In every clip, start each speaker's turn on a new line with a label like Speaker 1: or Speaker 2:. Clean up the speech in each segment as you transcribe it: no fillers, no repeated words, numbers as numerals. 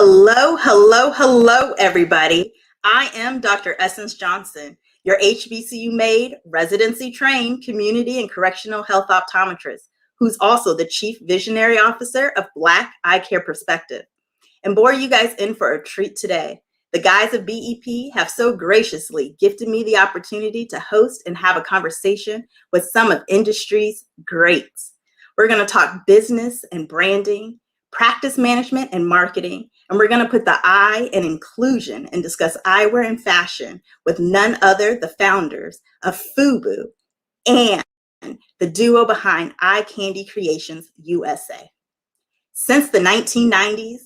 Speaker 1: Hello, hello, hello, everybody. I am Dr. Essence Johnson, your HBCU-made, residency-trained community and correctional health optometrist, who's also the Chief Visionary Officer of Black EyeCare Perspective. And boy, are you guys in for a treat today. The guys of BEP have so graciously gifted me the opportunity to host and have a conversation with some of industry's greats. We're going to talk business and branding, practice management and marketing, and we're going to put the eye in inclusion and discuss eyewear and fashion with none other the founders of FUBU and the duo behind Eye Candy Creations USA. Since the 1990s,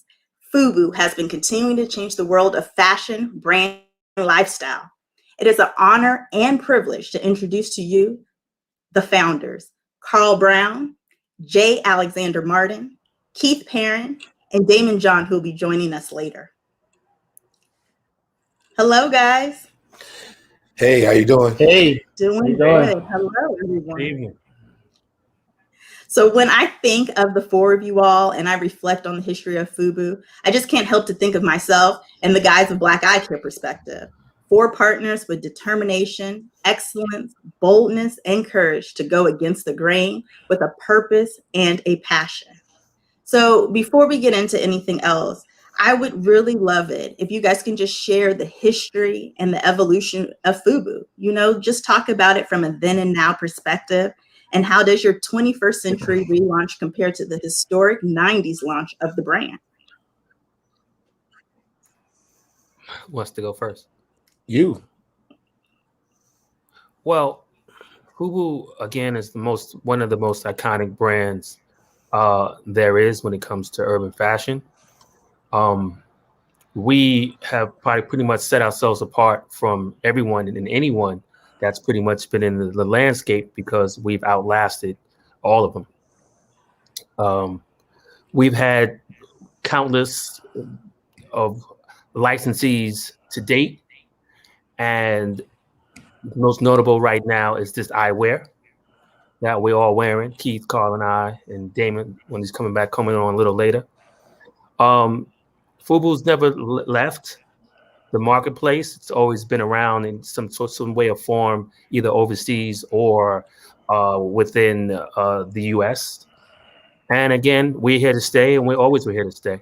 Speaker 1: FUBU has been continuing to change the world of fashion, brand, and lifestyle. It is an honor and privilege to introduce to you the founders, Carl Brown, J. Alexander Martin, Keith Perrin, and Daymond John, who will be joining us later. Hello, guys.
Speaker 2: Hey, how you doing?
Speaker 3: Hey,
Speaker 1: Doing good. Hello, everyone.
Speaker 3: Good evening.
Speaker 1: So when I think of the four of you all and I reflect on the history of FUBU, I just can't help to think of myself and the guys of Black EyeCare Perspective. Four partners with determination, excellence, boldness, and courage to go against the grain with a purpose and a passion. So before we get into anything else, I would really love it if you guys can just share the history and the evolution of FUBU. You know, just talk about it from a then and now perspective. And how does your 21st century relaunch compare to the historic 90s launch of the brand?
Speaker 3: Who wants to go first?
Speaker 2: You.
Speaker 3: Well, FUBU again is one of the most iconic brands there is when it comes to urban fashion. We have probably pretty much set ourselves apart from everyone and anyone that's pretty much been in the landscape because we've outlasted all of them. We've had countless of licensees to date, and most notable right now is this eyewear that we're all wearing, Keith, Carl, and I, and Daymond, when he's coming on a little later. FUBU's never left the marketplace. It's always been around in some way or form, either overseas or within the U.S. And again, we're here to stay, and we're here to stay.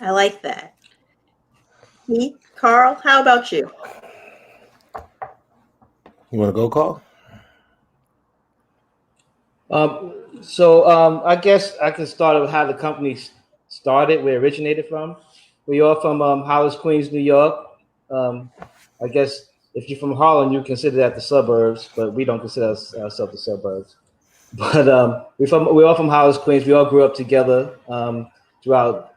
Speaker 1: I like that. Keith, Carl, how about you?
Speaker 2: You want to go, Carl?
Speaker 4: I guess I can start with how the company started, where it originated from. We're all from Hollis, Queens, New York. I guess if you're from Harlem, you consider that the suburbs, but we don't consider ourselves the suburbs. But we're all from Hollis, Queens. We all grew up together throughout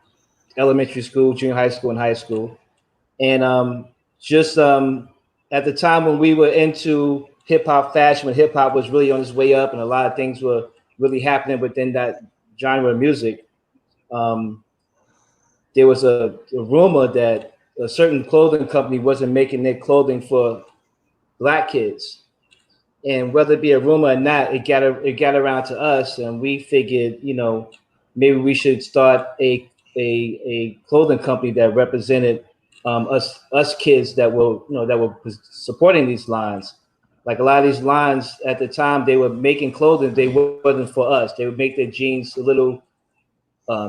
Speaker 4: elementary school, junior high school, and high school. And at the time when we were into hip hop fashion, when hip hop was really on its way up and a lot of things were really happening within that genre of music, there was a rumor that a certain clothing company wasn't making their clothing for Black kids. And whether it be a rumor or not, it got around to us, and we figured, maybe we should start a clothing company that represented us kids that were supporting these lines. Like a lot of these lines at the time, they were making clothing. They wasn't for us. They would make their jeans a little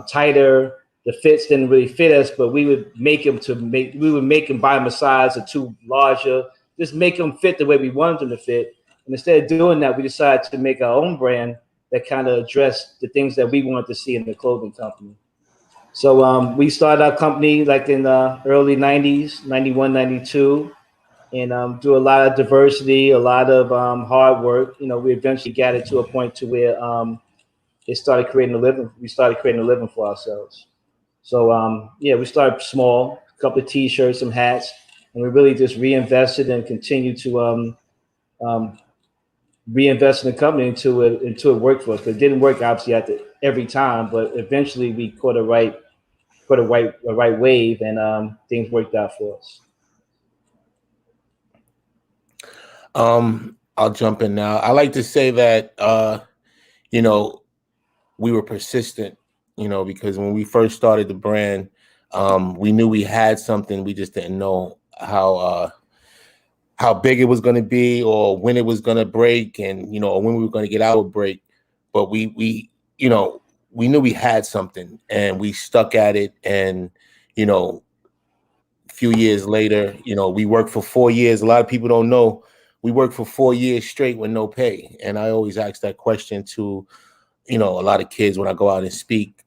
Speaker 4: tighter. The fits didn't really fit us, but we would make them by them a size or two larger. Just make them fit the way we wanted them to fit. And instead of doing that, we decided to make our own brand that kind of addressed the things that we wanted to see in the clothing company. So we started our company like in the early 90s, 91, 92. And do a lot of diversity, a lot of hard work. We eventually got it to a point to where it started creating a living. We started creating a living for ourselves. So we started small, a couple of T-shirts, some hats, and we really just reinvested and continued to reinvest in the company until it worked for us. But it didn't work obviously every time, but eventually we caught a right wave, and things worked out for us.
Speaker 2: I'll jump in now. I like to say that, we were persistent, because when we first started the brand, we knew we had something. We just didn't know how big it was going to be or when it was going to break, and or when we were going to get out of break. But we knew we had something, and we stuck at it. And a few years later, we worked for 4 years. A lot of people don't know we worked for 4 years straight with no pay. And I always ask that question to a lot of kids when I go out and speak.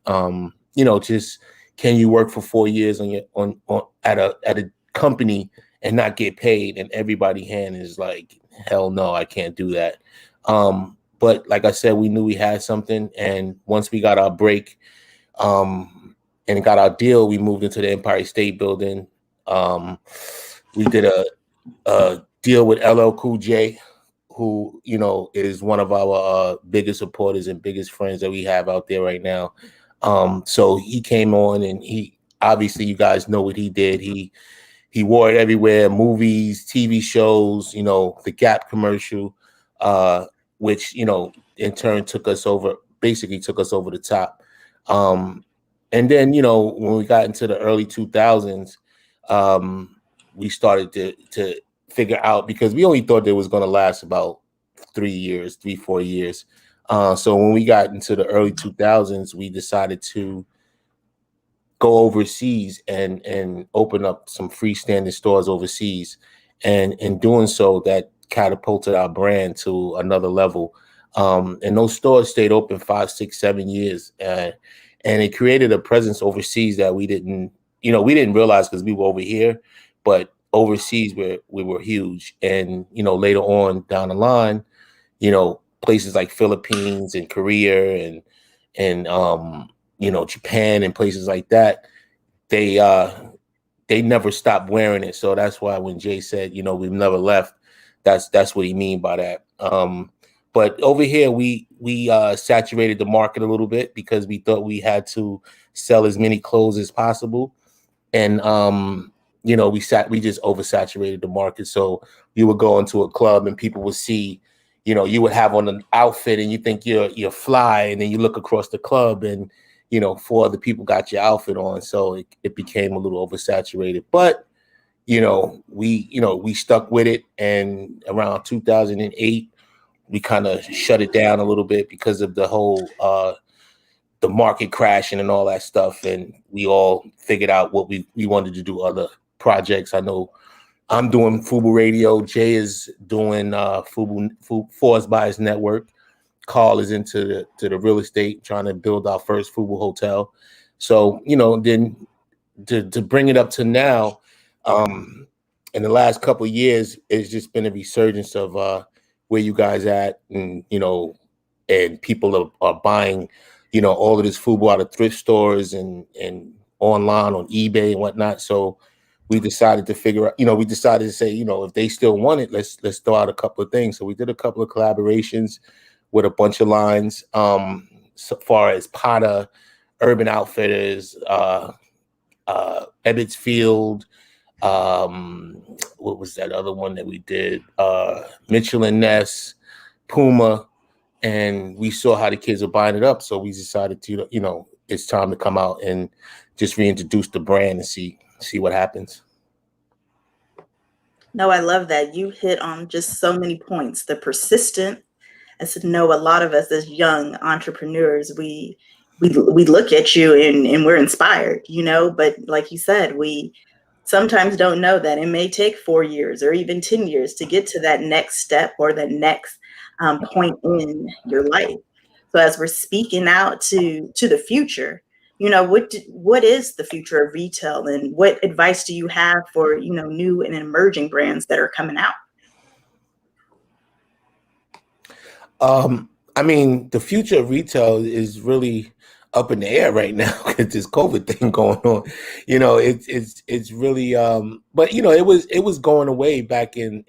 Speaker 2: Just, can you work for 4 years at a company and not get paid? And everybody hand is like, hell no, I can't do that. But like I said, we knew we had something. And once we got our break and got our deal, we moved into the Empire State Building. We did a deal with LL Cool J, who, is one of our biggest supporters and biggest friends that we have out there right now. So he came on, and he, obviously, you guys know what he did. He wore it everywhere, movies, TV shows, the Gap commercial, which, in turn basically took us over the top. And then, when we got into the early 2000s, we started to figure out, because we only thought it was going to last about 4 years. So when we got into the early 2000s, we decided to go overseas and open up some freestanding stores overseas. And in doing so, that catapulted our brand to another level. And those stores stayed open 5, 6, 7 years. And it created a presence overseas that we didn't realize, because we were over here, but overseas we were huge. And, later on down the line, places like Philippines and Korea and Japan and places like that, they never stopped wearing it. So that's why when Jay said, we've never left, that's what he mean by that. But over here, we saturated the market a little bit, because we thought we had to sell as many clothes as possible. And, we just oversaturated the market. So you would go into a club and people would see, you would have on an outfit and you think you're fly. And then you look across the club and, 4 other people got your outfit on. So it became a little oversaturated. But, we stuck with it. And around 2008, we kind of shut it down a little bit because of the whole the market crashing and all that stuff. And we all figured out what we wanted to do, other projects. I know I'm doing FUBU Radio. Jay is doing FUBU Forest Bias Network. Carl is into the real estate, trying to build our first FUBU hotel. So, then to bring it up to now, in the last couple of years, it's just been a resurgence of where you guys at, and and people are buying, all of this FUBU out of thrift stores and online on eBay and whatnot. So we decided to figure out, we decided to say, if they still want it, let's throw out a couple of things. So we did a couple of collaborations with a bunch of lines, so far as Potter, Urban Outfitters, Ebbets Field, what was that other one that we did? Mitchell and Ness, Puma, and we saw how the kids were buying it up. So we decided to, it's time to come out and just reintroduce the brand and see what happens.
Speaker 1: No, I love that. You hit on just so many points. The persistent, as to know, a lot of us as young entrepreneurs, we look at you and we're inspired, but like you said, we sometimes don't know that it may take 4 years or even 10 years to get to that next step or the next point in your life. So as we're speaking out to the future, what is the future of retail, and what advice do you have for, new and emerging brands that are coming out?
Speaker 2: I mean, the future of retail is really up in the air right now with this COVID thing going on. It's really but it was going away back in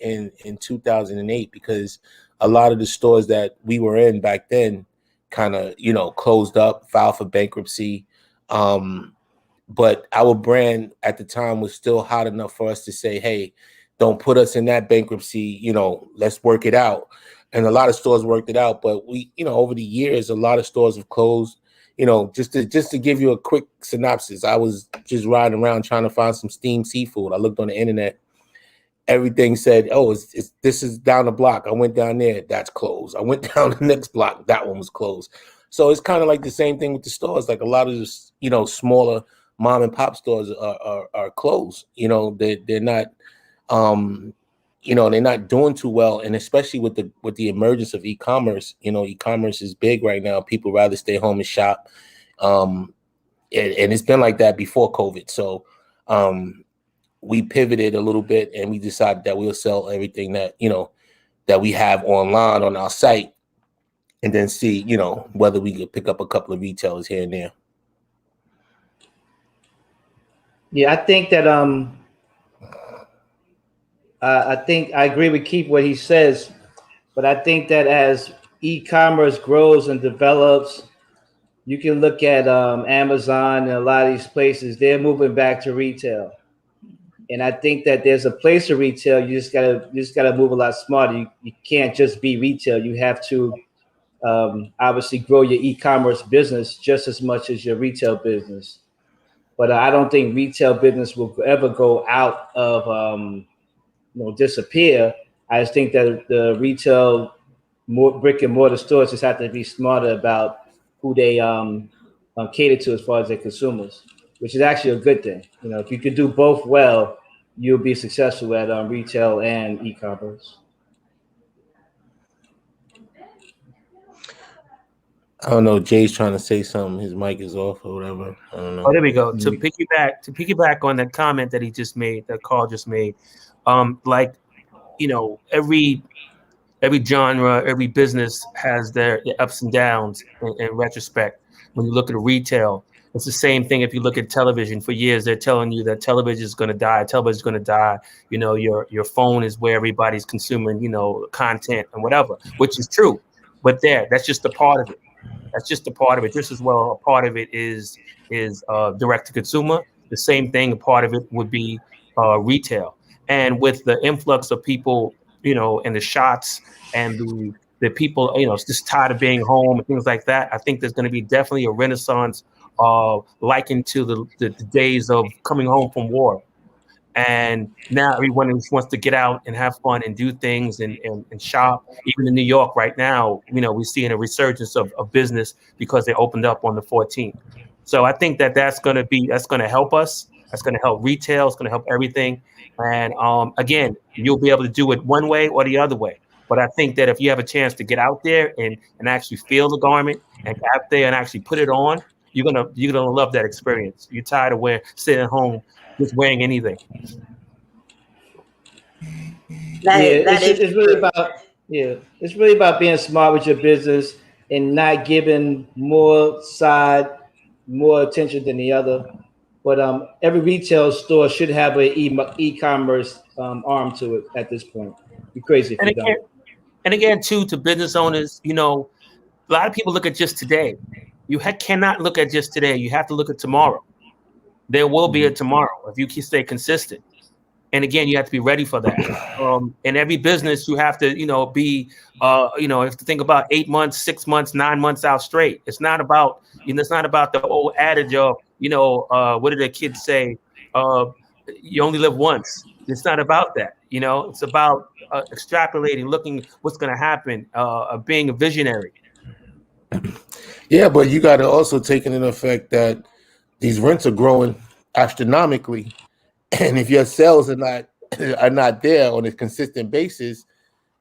Speaker 2: 2008, because a lot of the stores that we were in back then kind of, closed up, filed for bankruptcy. But our brand at the time was still hot enough for us to say, hey, don't put us in that bankruptcy, let's work it out. and a lot of stores worked it out. But we, over the years, a lot of stores have closed. Just to give you a quick synopsis, I was just riding around trying to find some steamed seafood. I looked on the internet. Everything said, "Oh, this is down the block." I went down there, that's closed. I went down the next block, that one was closed. So it's kind of like the same thing with the stores. Like a lot of the, smaller mom and pop stores are closed. They're not, they're not doing too well. And especially with the emergence of e-commerce, e-commerce is big right now. People rather stay home and shop. And it's been like that before COVID. So, we pivoted a little bit and we decided that we'll sell everything that, that we have online on our site, and then see, whether we could pick up a couple of retailers here and there.
Speaker 4: Yeah, I think that I think I agree with Keith what he says, but I think that as e-commerce grows and develops, you can look at Amazon and a lot of these places, they're moving back to retail. And I think that there's a place to retail. You just gotta move a lot smarter. You can't just be retail. You have to obviously grow your e-commerce business just as much as your retail business. But I don't think retail business will ever go out of disappear. I just think that the retail brick and mortar stores just have to be smarter about who they cater to as far as their consumers, which is actually a good thing. If you could do both well, you'll be successful at retail and e-commerce.
Speaker 2: I don't know. Jay's trying to say something. His mic is off or whatever. I don't know.
Speaker 3: Oh, there we go. To piggyback on that comment that he just made, that Carl just made, every genre, every business has their ups and downs in retrospect. When you look at retail, it's the same thing. If you look at television, for years they're telling you that television is going to die. Television is going to die. Your phone is where everybody's consuming, content and whatever, which is true. But that's just a part of it. That's just a part of it. Just as well, a part of it is direct to consumer. The same thing. A part of it would be retail. And with the influx of people, and the shots and the people, just tired of being home and things like that, I think there's going to be definitely a renaissance likened to the days of coming home from war. And now everyone just wants to get out and have fun and do things and shop. Even in New York right now, we're seeing a resurgence of business because they opened up on the 14th. So I think that's going to help us. That's going to help retail. It's going to help everything. And again, you'll be able to do it one way or the other way. But I think that if you have a chance to get out there and actually feel the garment and get out there and actually put it on, you're gonna love that experience. You're tired of sitting at home just wearing anything.
Speaker 4: It's really about being smart with your business and not giving more attention than the other. But every retail store should have an e-commerce arm to it at this point. You're crazy if you don't.
Speaker 3: And again, too, to business owners, a lot of people look at just today. You cannot look at just today. You have to look at tomorrow. There will be a tomorrow if you can stay consistent. And again, you have to be ready for that. In every business, you have to, be, you have to think about 8 months, 6 months, 9 months out straight. It's not about, it's not about the old adage of, what did the kids say? You only live once. It's not about that. It's about extrapolating, looking what's going to happen, being a visionary.
Speaker 2: Yeah, but you got to also take into effect that these rents are growing astronomically, and if your sales are not there on a consistent basis,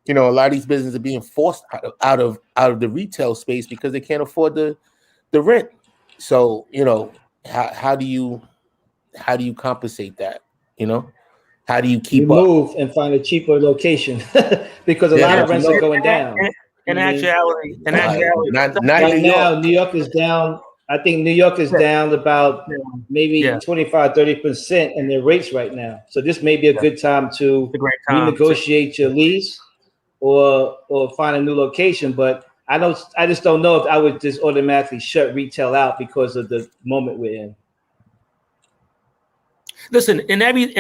Speaker 2: a lot of these businesses are being forced out of the retail space because they can't afford the rent. So how do you compensate that? How do you keep up?
Speaker 4: Move and find a cheaper location because a lot of rents are going down.
Speaker 3: In actuality,
Speaker 2: right
Speaker 4: now, New York is down. I think New York is down about maybe 25-30% in their rates right now. So this may be a good time to renegotiate your lease or find a new location. But I just don't know if I would just automatically shut retail out because of the moment we're in.
Speaker 3: Listen, in every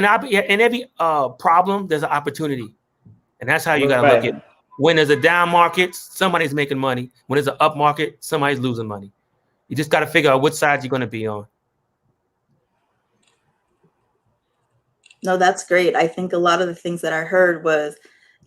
Speaker 3: problem, there's an opportunity, and that's how you got to look at it. When there's a down market, somebody's making money. When there's an up market, somebody's losing money. You just got to figure out which side you're going to be on.
Speaker 1: No, that's great. I think a lot of the things that I heard was,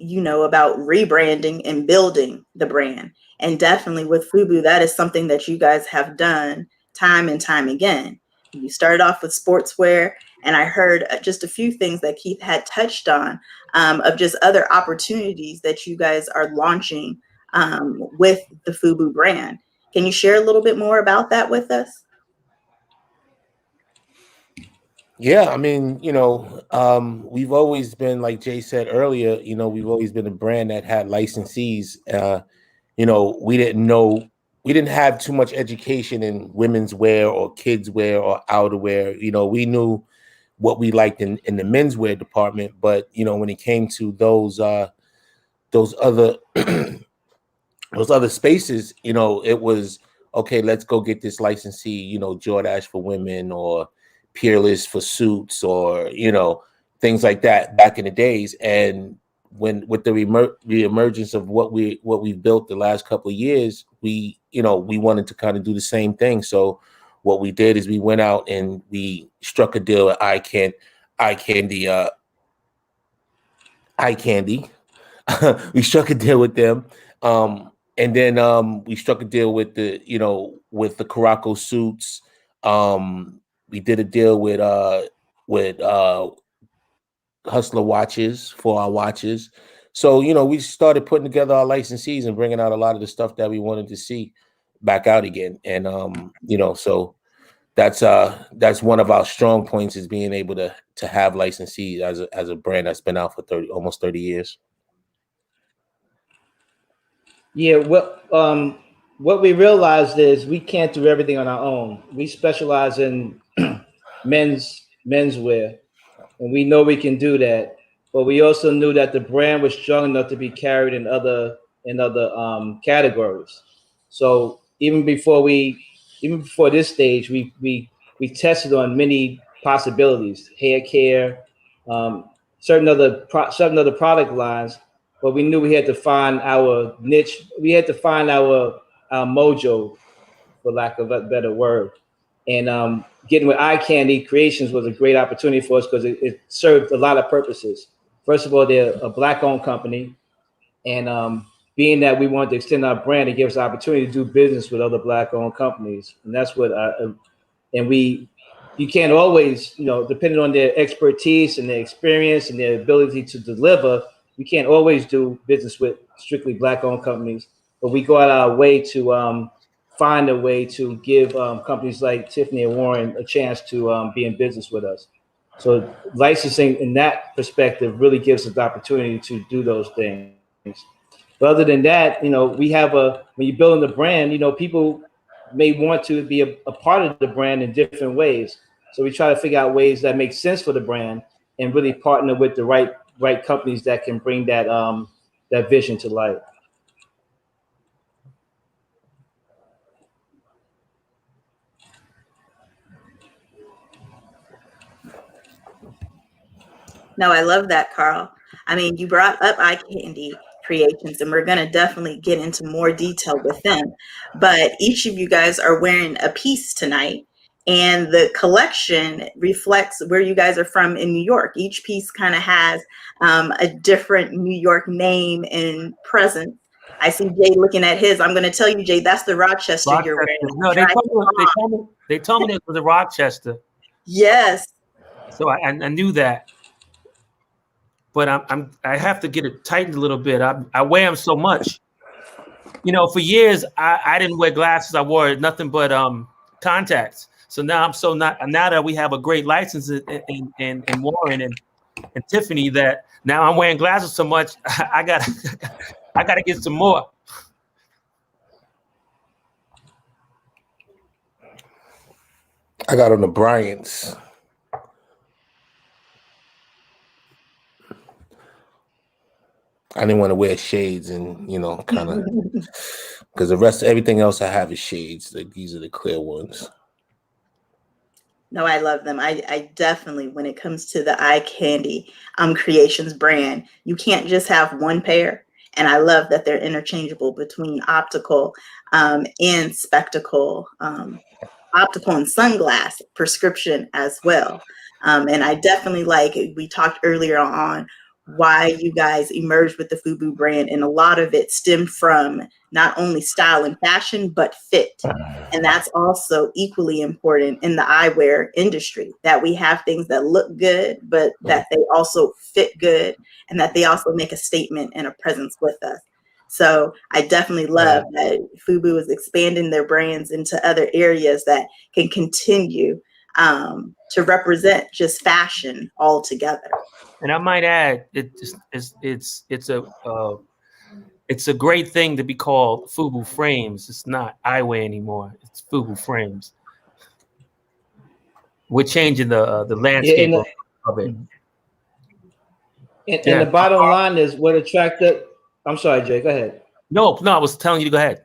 Speaker 1: about rebranding and building the brand. And definitely with FUBU, that is something that you guys have done time and time again. You started off with sportswear, and I heard just a few things that Keith had touched on of just other opportunities that you guys are launching with the FUBU brand. Can you share a little bit more about that with us?
Speaker 2: Yeah, I mean, we've always been, like Jay said earlier, we've always been a brand that had licensees. We didn't have too much education in women's wear or kids wear or outerwear. We knew what we liked in the menswear department, but when it came to those other those other spaces, it was okay. Let's go get this licensee, Jordache for women or Peerless for suits, or things like that back in the days. And with the reemergence of what we've built the last couple of years, we wanted to kind of do the same thing. So what we did is we went out and we struck a deal with Eye Candy. We struck a deal with them. And then we struck a deal with the Caraco suits. We did a deal with Hustler watches for our watches. So, we started putting together our licensees and bringing out a lot of the stuff that we wanted to see back out again. And, so that's one of our strong points, is being able to have licensees as a brand that's been out for almost 30 years.
Speaker 4: Yeah, what we realized is we can't do everything on our own. We specialize in menswear, and we know we can do that. But we also knew that the brand was strong enough to be carried in other categories. So even before this stage, we tested on many possibilities, hair care, certain other product lines. But we knew we had to find our niche. We had to find our mojo, for lack of a better word. And getting with Eye Candy Creations was a great opportunity for us because it served a lot of purposes. First of all, they're a Black-owned company, and being that we wanted to extend our brand, it gives us the opportunity to do business with other Black-owned companies, and that's what. You can't always, depending on their expertise and their experience and their ability to deliver, you can't always do business with strictly Black-owned companies. But we go out our way to find a way to give companies like Tiffany and Warren a chance to be in business with us. So licensing in that perspective really gives us the opportunity to do those things. But other than that, we have when you're building the brand, people may want to be a part of the brand in different ways. So we try to figure out ways that make sense for the brand and really partner with the right companies that can bring that vision to life.
Speaker 1: No, I love that, Carl. I mean, you brought up Eye Candy Creations, and we're going to definitely get into more detail with them. But each of you guys are wearing a piece tonight, and the collection reflects where you guys are from in New York. Each piece kind of has a different New York name and presence. I see Jay looking at his. I'm going to tell you, Jay, that's the Rochester you're wearing.
Speaker 3: No, they told me it was a Rochester.
Speaker 1: Yes.
Speaker 3: So I knew that. But I have to get it tightened a little bit. I wear them so much. For years I didn't wear glasses. I wore nothing but contacts. So now now that we have a great license in Warren and Tiffany, that now I'm wearing glasses so much, I gotta get some more.
Speaker 2: I got on the Bryants. I didn't want to wear shades and, kind of, because everything else I have is shades. Like, these are the clear ones.
Speaker 1: No, I love them. I definitely, when it comes to the Eye Candy Creations brand, you can't just have one pair. And I love that they're interchangeable between optical and spectacle, optical and sunglass prescription as well. And I definitely like, we talked earlier on why you guys emerged with the FUBU brand, and a lot of it stemmed from not only style and fashion, but fit. And that's also equally important in the eyewear industry, that we have things that look good, but that they also fit good, and that they also make a statement and a presence with us. So I definitely love that FUBU is expanding their brands into other areas that can continue to represent just fashion altogether.
Speaker 3: And I might add, it's a great thing to be called FUBU Frames. It's not eyewear anymore. It's FUBU Frames. We're changing the landscape of it.
Speaker 4: And the bottom line is what attracted. I'm sorry, Jay. Go ahead.
Speaker 3: No, I was telling you to go ahead.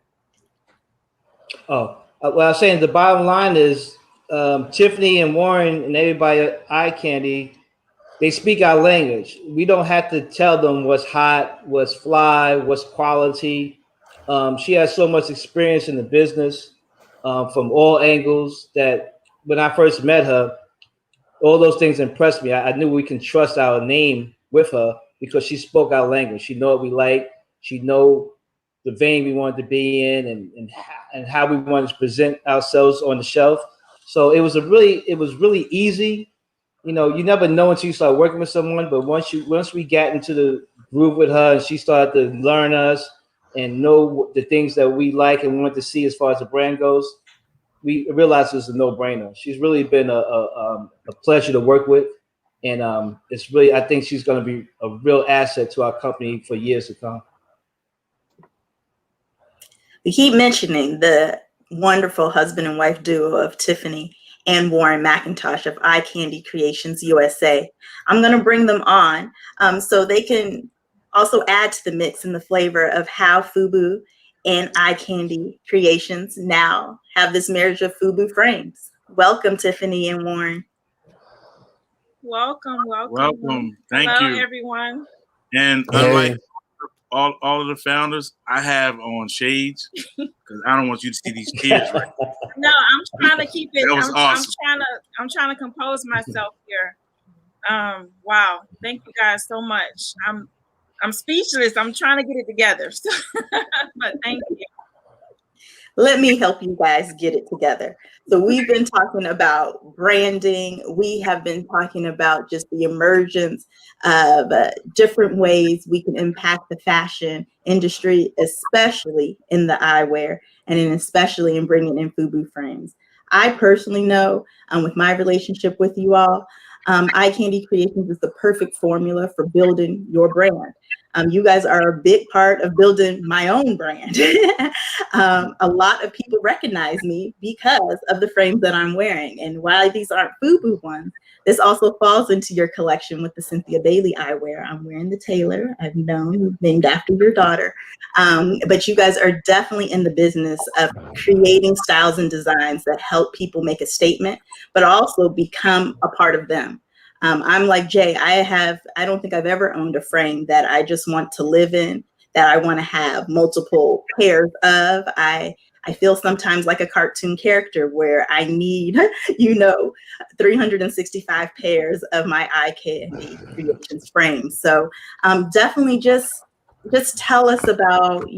Speaker 4: Oh, well, I was saying the bottom line is Tiffany and Warren and everybody at Eye Candy, they speak our language. We don't have to tell them what's hot, what's fly, what's quality. She has so much experience in the business from all angles that when I first met her, all those things impressed me. I knew we can trust our name with her because she spoke our language. She know what we like. She know the vein we wanted to be in and how we wanted to present ourselves on the shelf. So it was really easy. You know, you never know until you start working with someone, but once we got into the groove with her and she started to learn us and know the things that we like and want to see as far as the brand goes, we realized it was a no-brainer. She's really been a pleasure to work with, and it's really, I think she's going to be a real asset to our company for years to come.
Speaker 1: We keep mentioning the wonderful husband and wife duo of Tiffany and Warren McIntosh of Eye Candy Creations USA. I'm going to bring them on so they can also add to the mix and the flavor of how FUBU and Eye Candy Creations now have this marriage of FUBU Frames. Welcome, Tiffany and Warren.
Speaker 5: Welcome. Thank you, everyone.
Speaker 2: And unlike all of the founders, I have on shades because I don't want you to see these tears. Right?
Speaker 5: No, I'm trying to keep it.
Speaker 2: That was awesome.
Speaker 5: I'm trying to compose myself here. Wow, thank you guys so much. I'm speechless. I'm trying to get it together. But thank you.
Speaker 1: Let me help you guys get it together. So we've been talking about branding. We have been talking about just the emergence of different ways we can impact the fashion industry, especially in the eyewear and especially in bringing in FUBU Frames. I personally know with my relationship with you all, Eye Candy Creations is the perfect formula for building your brand. You guys are a big part of building my own brand. A lot of people recognize me because of the frames that I'm wearing. And while these aren't FUBU ones, this also falls into your collection with the Cynthia Bailey eyewear. I'm wearing the Taylor. I've known, named after your daughter. But you guys are definitely in the business of creating styles and designs that help people make a statement, but also become a part of them. I'm like Jay, I don't think I've ever owned a frame that I just want to live in, that I want to have multiple pairs of. I feel sometimes like a cartoon character where I need, 365 pairs of my Eye Candy Creations frames. So definitely just tell us about,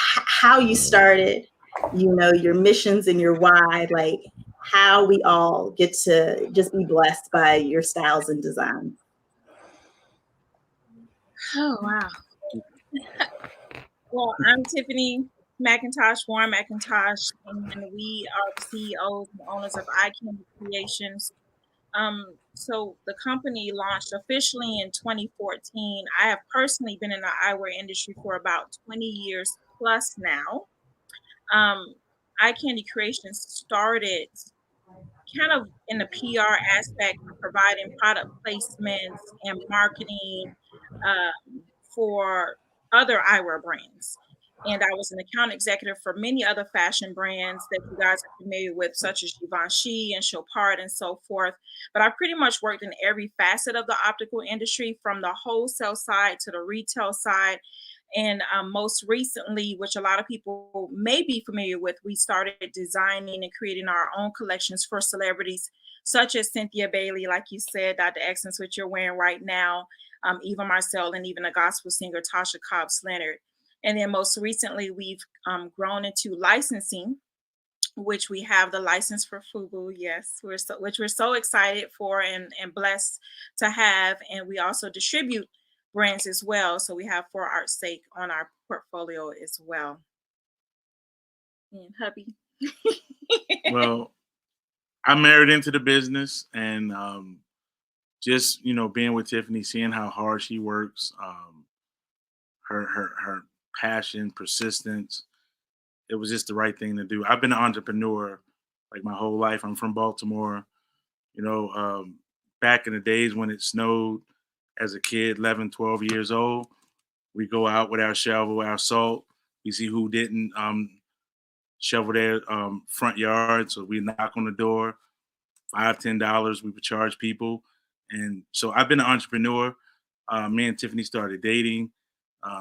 Speaker 1: how you started, your missions and your why, like how we all get to just be blessed by your styles and designs.
Speaker 5: Oh, wow. Well, I'm Tiffany McIntosh, Warren McIntosh, and we are the CEOs and owners of Eye Candy Creations. So the company launched officially in 2014. I have personally been in the eyewear industry for about 20 years plus now. Eye Candy Creations started kind of in the PR aspect of providing product placements and marketing for other eyewear brands. And I was an account executive for many other fashion brands that you guys are familiar with, such as Givenchy and Chopard and so forth. But I pretty much worked in every facet of the optical industry, from the wholesale side to the retail side. And most recently, which a lot of people may be familiar with, we started designing and creating our own collections for celebrities such as Cynthia Bailey, like you said, Dr. Essence, which you're wearing right now, Eva Marcel, and even a gospel singer, Tasha Cobbs Leonard. And then most recently, we've grown into licensing, which we have the license for FUBU. Yes, which we're so excited for and blessed to have. And we also distribute brands as well. So we have For Art's Sake on our portfolio as well. And hubby.
Speaker 6: Well, I married into the business, and just being with Tiffany, seeing how hard she works, her passion, persistence. It was just the right thing to do. I've been an entrepreneur like my whole life. I'm from Baltimore. Back in the days when it snowed as a kid, 11, 12 years old, we go out with our shovel, our salt. We see who didn't shovel their front yard. So we knock on the door, $5, $10, we would charge people. And so I've been an entrepreneur. Me and Tiffany started dating.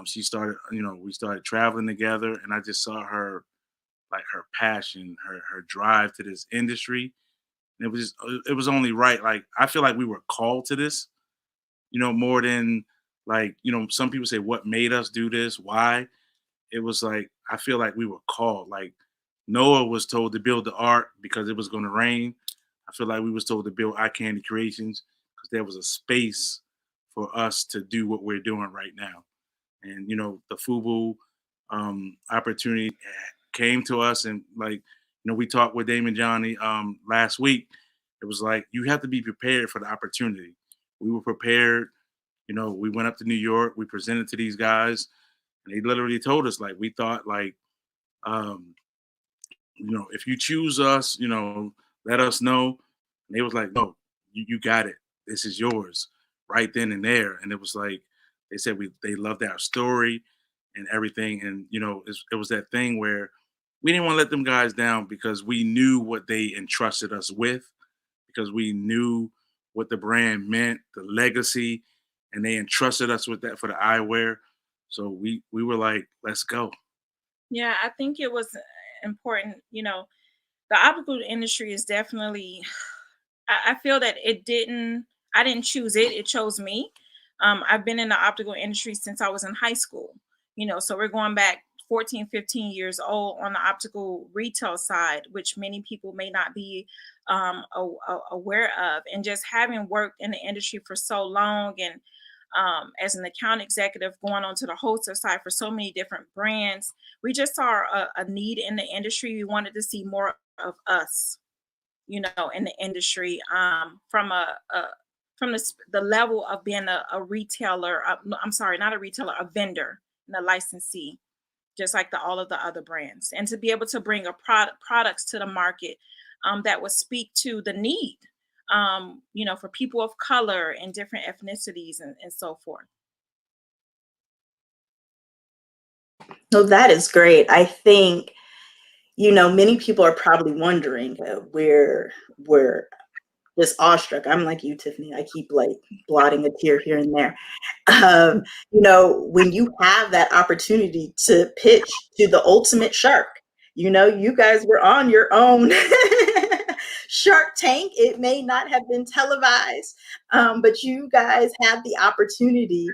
Speaker 6: She started, we started traveling together, and I just saw her, like, her passion, her drive to this industry. And it was only right. Like, I feel like we were called to this, more than, like, some people say, what made us do this? Why? It was like, I feel like we were called. Like, Noah was told to build the ark because it was going to rain. I feel like we was told to build Eye Candy Creations because there was a space for us to do what we're doing right now. And, the FUBU opportunity came to us, and, like, we talked with Damon Johnny last week. It was like, you have to be prepared for the opportunity. We were prepared. We went up to New York, we presented to these guys, and they literally told us, like, we thought, like, if you choose us, let us know. And they was like, no, you got it. This is yours right then and there. And it was like, they said they loved our story and everything. And, it was that thing where we didn't want to let them guys down because we knew what they entrusted us with, because we knew what the brand meant, the legacy, and they entrusted us with that for the eyewear. So we were like, let's go.
Speaker 5: Yeah, I think it was important. The optical industry is definitely, I feel that I didn't choose it, it chose me. I've been in the optical industry since I was in high school, so we're going back 14, 15 years old on the optical retail side, which many people may not be aware of. And just having worked in the industry for so long, and as an account executive going on to the wholesale side for so many different brands, we just saw a need in the industry. We wanted to see more of us, in the industry, from the level of being a retailer. I'm sorry, not a retailer, a vendor and a licensee, just like all of the other brands, and to be able to bring products to the market that would speak to the need, for people of color and different ethnicities and so forth.
Speaker 1: So that is great. I think, many people are probably wondering, we're just awestruck. I'm like you, Tiffany. I keep, like, blotting a tear here and there. When you have that opportunity to pitch to the ultimate shark, you guys were on your own Shark Tank. It may not have been televised, but you guys had the opportunity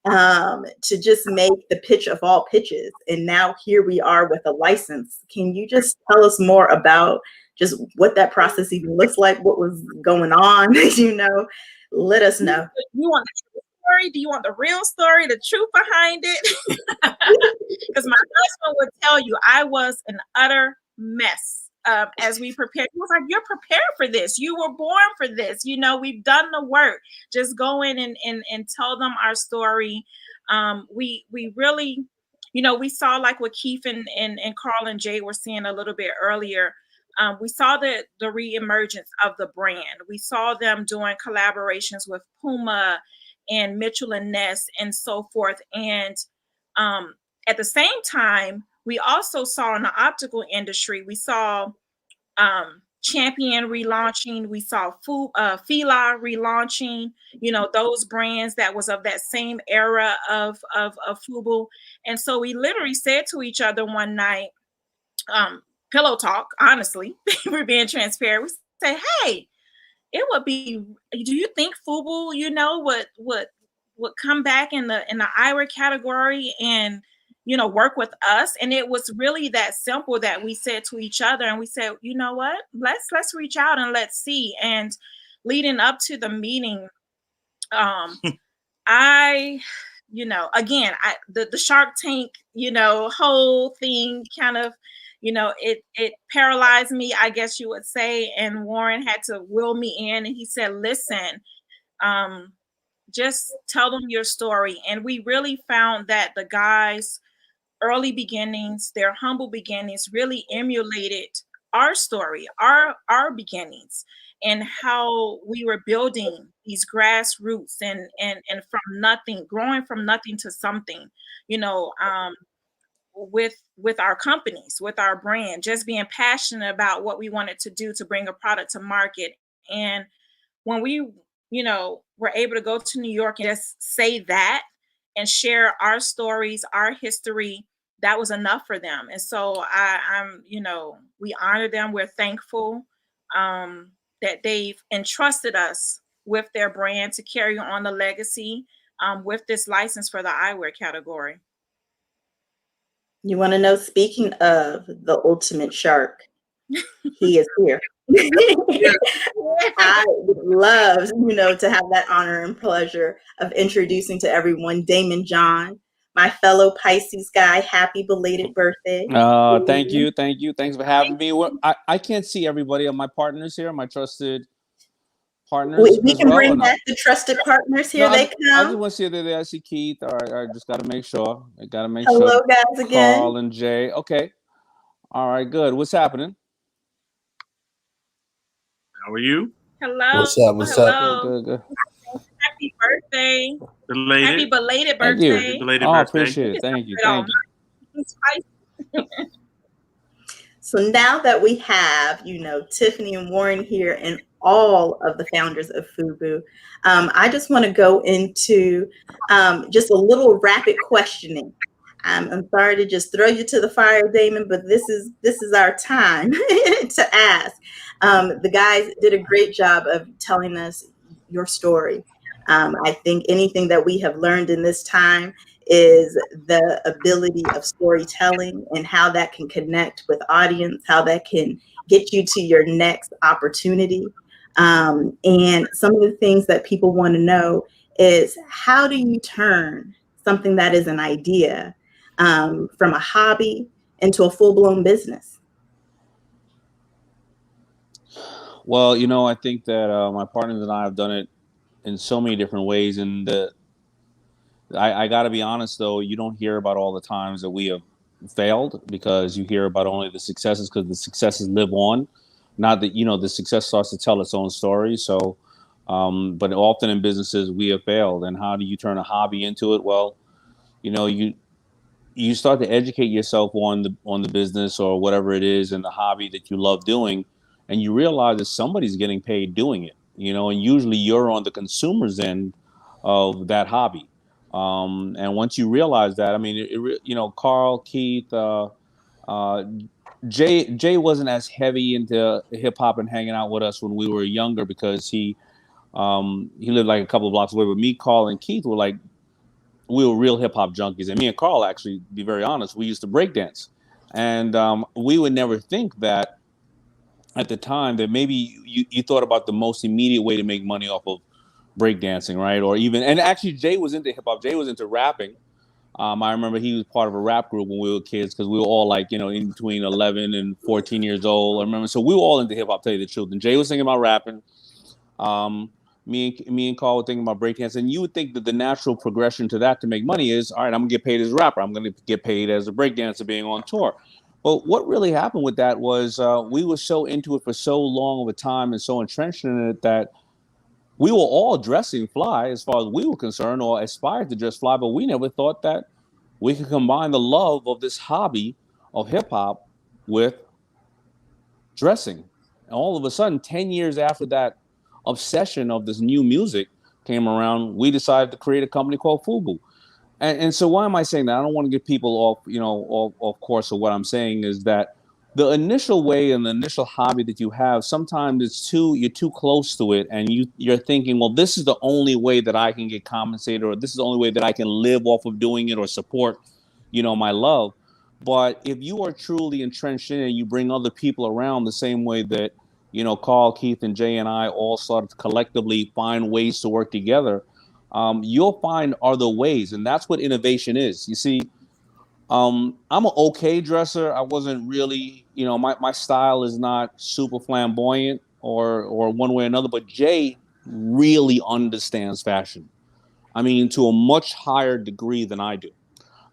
Speaker 1: to just make the pitch of all pitches. And now here we are with a license. Can you just tell us more about just what that process even looks like? What was going on? Let us know.
Speaker 5: You want the true story? Do you want the real story, the truth behind it? Because my husband would tell you I was an utter mess. As we prepared, he was like, you're prepared for this. You were born for this. We've done the work. Just go in and tell them our story. We really, we saw, like what Keith and Carl and Jay were saying a little bit earlier. We saw the reemergence of the brand. We saw them doing collaborations with Puma and Mitchell and Ness and so forth. And at the same time, we also saw in the optical industry, we saw Champion relaunching, we saw Fila relaunching, you know, those brands that was of that same era of FUBU. And so we literally said to each other one night, pillow talk, honestly, we're being transparent. We say, hey, it would be, do you think FUBU, you know, would come back in the eyewear category and, you know, work with us? And it was really that simple that we said to each other, and we said, you know what, let's reach out and let's see. And leading up to the meeting, I, you know, again, the Shark Tank, you know, whole thing kind of, you know, it paralyzed me, I guess you would say. And Warren had to will me in, and he said, listen, just tell them your story. And we really found that the guys' early beginnings, their humble beginnings, really emulated our story, our beginnings, and how we were building these grassroots and from nothing, growing from nothing to something, you know, with our companies, with our brand, just being passionate about what we wanted to do to bring a product to market. And when we, you know, were able to go to New York and just say that and share our stories, our history, that was enough for them. And so I'm, you know, we honor them. We're thankful that they've entrusted us with their brand to carry on the legacy with this license for the eyewear category.
Speaker 1: You want to know, speaking of the ultimate shark, he is here. I would love, you know, to have that honor and pleasure of introducing to everyone Daymond John, my fellow Pisces guy. Happy belated birthday.
Speaker 7: Thank you. Thanks for having me. I can't see everybody of my partners here, my trusted partners.
Speaker 1: We can
Speaker 7: well,
Speaker 1: bring back the trusted partners here. They come.
Speaker 7: I just want to see that I see Keith. All right, I just got to make sure.
Speaker 1: Hello, guys, again.
Speaker 7: Carl and Jay. Okay. All right, good. What's happening?
Speaker 6: How are you?
Speaker 5: Hello.
Speaker 2: What's up?
Speaker 7: Good.
Speaker 5: Happy birthday.
Speaker 6: Belated.
Speaker 5: Happy belated birthday.
Speaker 7: Thank you.
Speaker 6: Happy belated
Speaker 7: birthday.
Speaker 6: Appreciate
Speaker 7: it. Thank you.
Speaker 1: So now that we have, you know, Tiffany and Warren here and all of the founders of FUBU, I just want to go into just a little rapid questioning. I'm sorry to just throw you to the fire, Daymond, but this is our time to ask. The guys did a great job of telling us your story. I think anything that we have learned in this time is the ability of storytelling and how that can connect with audience, how that can get you to your next opportunity. And some of the things that people want to know is, how do you turn something that is an idea from a hobby into a full-blown business?
Speaker 7: Well, you know, I think that my partners and I have done it in so many different ways. And I got to be honest, though, you don't hear about all the times that we have failed, because you hear about only the successes, because the successes live on. Not that, you know, the success starts to tell its own story. So, but often in businesses we have failed. And how do you turn a hobby into it? Well, you know, you start to educate yourself on the business or whatever it is and the hobby that you love doing, and you realize that somebody's getting paid doing it, you know, and usually you're on the consumer's end of that hobby. And once you realize that, I mean, you know, Carl, Keith, Jay wasn't as heavy into hip hop and hanging out with us when we were younger, because he lived like a couple of blocks away. But me, Carl, and Keith were like, we were real hip hop junkies. And me and Carl, actually, to be very honest, we used to break dance. And we would never think that at the time that maybe you thought about the most immediate way to make money off of breakdancing, right? Or even, and actually Jay was into hip hop. Jay was into rapping. I remember he was part of a rap group when we were kids, because we were all like, you know, in between 11 and 14 years old. I remember, so we were all into hip hop, tell you the truth. And Jay was thinking about rapping. Me and Carl were thinking about breakdancing. And you would think that the natural progression to that to make money is, all right, I'm gonna get paid as a rapper. I'm gonna get paid as a breakdancer being on tour. But what really happened with that was we were so into it for so long of a time and so entrenched in it that we were all dressing fly as far as we were concerned, or aspired to dress fly, but we never thought that we can combine the love of this hobby of hip hop with dressing. And all of a sudden, 10 years after that obsession of this new music came around, we decided to create a company called FUBU. And so why am I saying that? I don't want to get people off course of what I'm saying is that the initial way and the initial hobby that you have, sometimes you're too close to it, and you're thinking, well, this is the only way that I can get compensated, or this is the only way that I can live off of doing it or support, my love. But if you are truly entrenched in it, you bring other people around the same way that, Carl, Keith, and Jay and I all started to collectively find ways to work together. You'll find other ways, and that's what innovation is. You see, I'm an okay dresser. I wasn't really, my style is not super flamboyant or one way or another, but Jay really understands fashion. I mean, to a much higher degree than I do.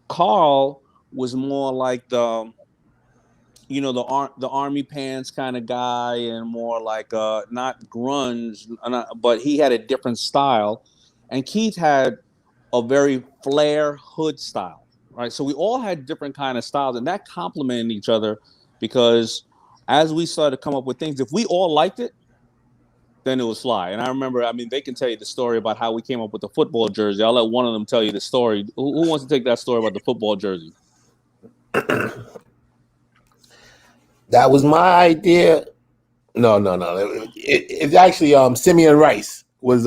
Speaker 7: Carl was more like the army pants kind of guy, and more like not grunge, but he had a different style. And Keith had a very flare hood style, right? So we all had different kind of styles, and that complemented each other, because as we started to come up with things, if we all liked it, then it was fly. And I remember, they can tell you the story about how we came up with the football jersey. I'll let one of them tell you the story. Who wants to take that story about the football jersey?
Speaker 2: That was my idea. No. It's actually Simeon Rice was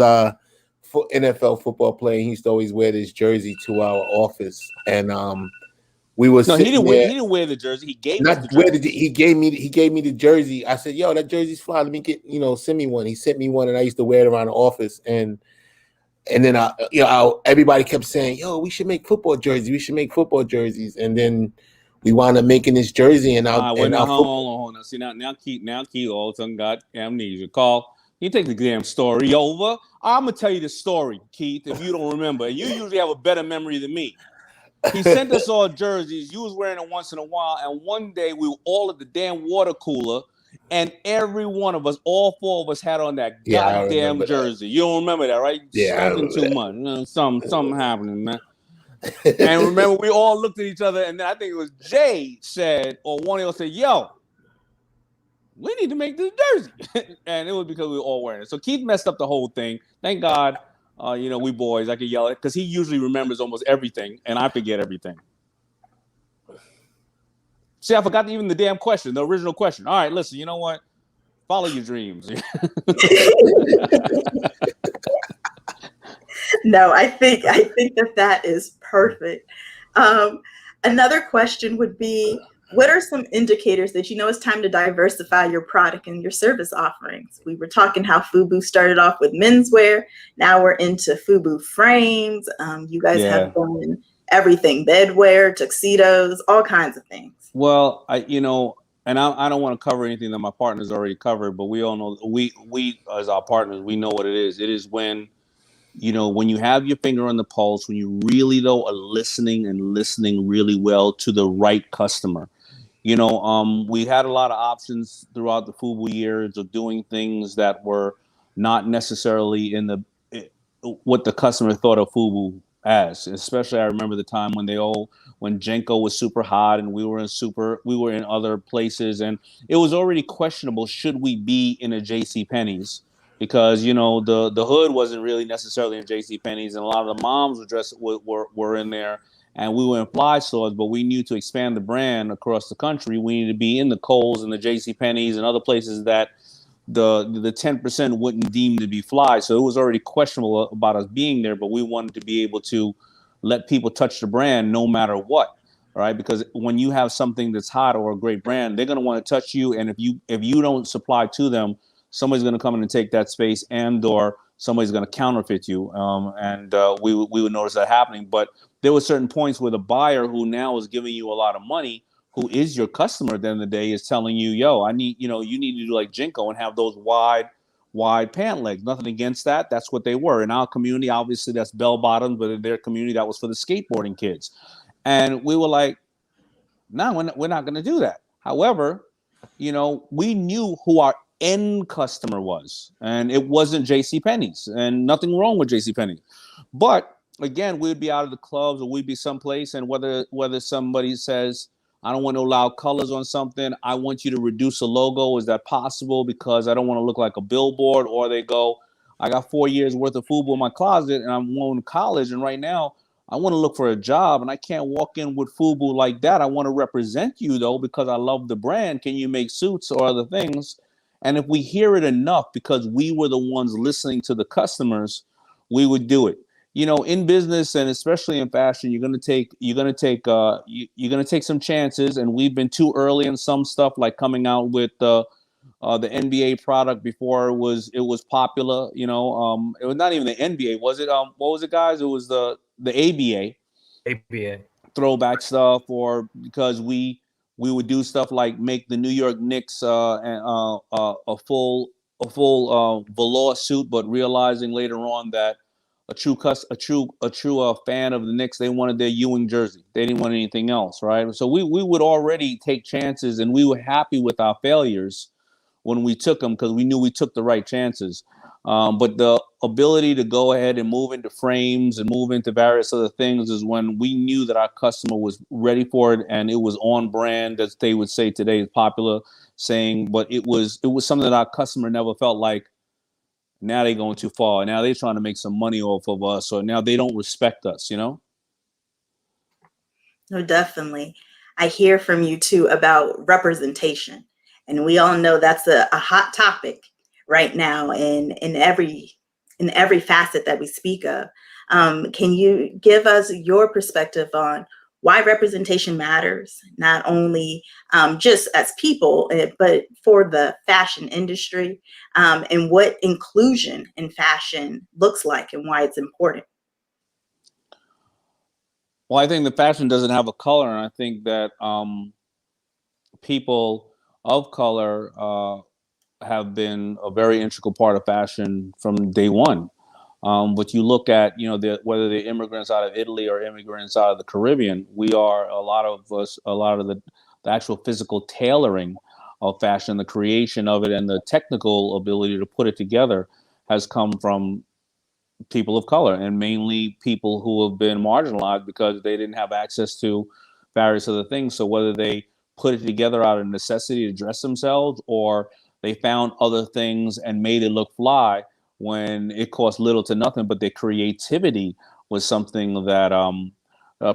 Speaker 2: NFL football player. He used to always wear this jersey to our office, and we was
Speaker 7: he didn't wear the jersey. He gave us the jersey.
Speaker 2: He gave me the jersey. I said, "Yo, that jersey's fly. Let me get send me one." He sent me one, and I used to wear it around the office. And then everybody kept saying, "Yo, we should make football jerseys. We should make football jerseys." And then we wound up making this jersey, and
Speaker 7: hold on. See, now Keith all of a sudden got amnesia. Carl, you take the damn story over. I'm gonna tell you the story, Keith, if you don't remember. You usually have a better memory than me. He sent us all jerseys. You was wearing it once in a while, and one day we were all at the damn water cooler, and every one of us, all four of us, had on that goddamn jersey. That. You don't remember that, right?
Speaker 2: Yeah,
Speaker 7: something too much. Something happening, man. And remember, we all looked at each other, and then I think it was Jay said, or one of us said, "Yo, we need to make this jersey," and it was because we were all wearing it. So Keith messed up the whole thing. Thank God. We boys, I could yell at, because he usually remembers almost everything, and I forget everything. See, I forgot even the damn question, the original question. All right, listen, you know what? Follow your dreams.
Speaker 1: No, I think that is perfect. Another question would be, what are some indicators that it's time to diversify your product and your service offerings? We were talking how FUBU started off with menswear. Now we're into FUBU Frames. You guys have done everything: bedwear, tuxedos, all kinds of things.
Speaker 7: Well, I don't want to cover anything that my partners already covered, but we all know, we as our partners, we know what it is. It is when you have your finger on the pulse, when you really are listening really well to the right customer. We had a lot of options throughout the FUBU years of doing things that were not necessarily in what the customer thought of FUBU as. Especially, I remember the time when Jenko was super hot, and we were in other places, and it was already questionable, should we be in a JCPenney's? Because the hood wasn't really necessarily in JCPenney's, and a lot of the moms were in there, and we were in fly stores. But we knew to expand the brand across the country, we needed to be in the Kohl's and the JCPenney's and other places that the 10% wouldn't deem to be fly. So it was already questionable about us being there, but we wanted to be able to let people touch the brand no matter what. All right, because when you have something that's hot or a great brand, they're going to want to touch you, and if you don't supply to them, somebody's going to come in and take that space, or somebody's going to counterfeit you. We would notice that happening. But there were certain points where the buyer, who now is giving you a lot of money, who is your customer at the end of the day, is telling you, "Yo, I need, you need to do like Jinko and have those wide pant legs." Nothing against that. That's what they were. In our community, obviously, that's bell bottoms, but in their community, that was for the skateboarding kids. And we were like, "No, we're not going to do that." However, we knew who our end customer was, and it wasn't JCPenney's, and nothing wrong with JCPenney. But again, we'd be out of the clubs or we'd be someplace, and whether somebody says, I don't want no loud colors on something, I want you to reduce the logo. Is that possible? Because I don't want to look like a billboard. Or they go, I got 4 years worth of FUBU in my closet and I'm going to college, and right now I want to look for a job and I can't walk in with FUBU like that. I want to represent you though because I love the brand. Can you make suits or other things? And if we hear it enough, because we were the ones listening to the customers, we would do it. In business and especially in fashion, you're gonna take some chances, and we've been too early in some stuff, like coming out with the NBA product before it was popular. It was not even the NBA, was it? What was it, guys? It was the ABA.
Speaker 3: ABA.
Speaker 7: Throwback stuff, or because we would do stuff like make the New York Knicks a full velour suit, but realizing later on that a true fan of the Knicks, they wanted their Ewing jersey. They didn't want anything else, right? So we would already take chances, and we were happy with our failures when we took them because we knew we took the right chances. But the ability to go ahead and move into frames and move into various other things is when we knew that our customer was ready for it, and it was on brand, as they would say today, is popular saying. But it was something that our customer never felt like, now they're going too far. Now they're trying to make some money off of us, or now they don't respect us,
Speaker 1: No, definitely. I hear from you too about representation. And we all know that's a hot topic right now in every facet that we speak of. Can you give us your perspective on why representation matters, not only just as people, but for the fashion industry, and what inclusion in fashion looks like and why it's important?
Speaker 7: Well, I think the fashion doesn't have a color, and I think that people of color have been a very integral part of fashion from day one. But you look at, whether they're immigrants out of Italy or immigrants out of the Caribbean, a lot of the actual physical tailoring of fashion, the creation of it, and the technical ability to put it together has come from people of color, and mainly people who have been marginalized because they didn't have access to various other things. So whether they put it together out of necessity to dress themselves, or they found other things and made it look fly when it cost little to nothing, but their creativity was something that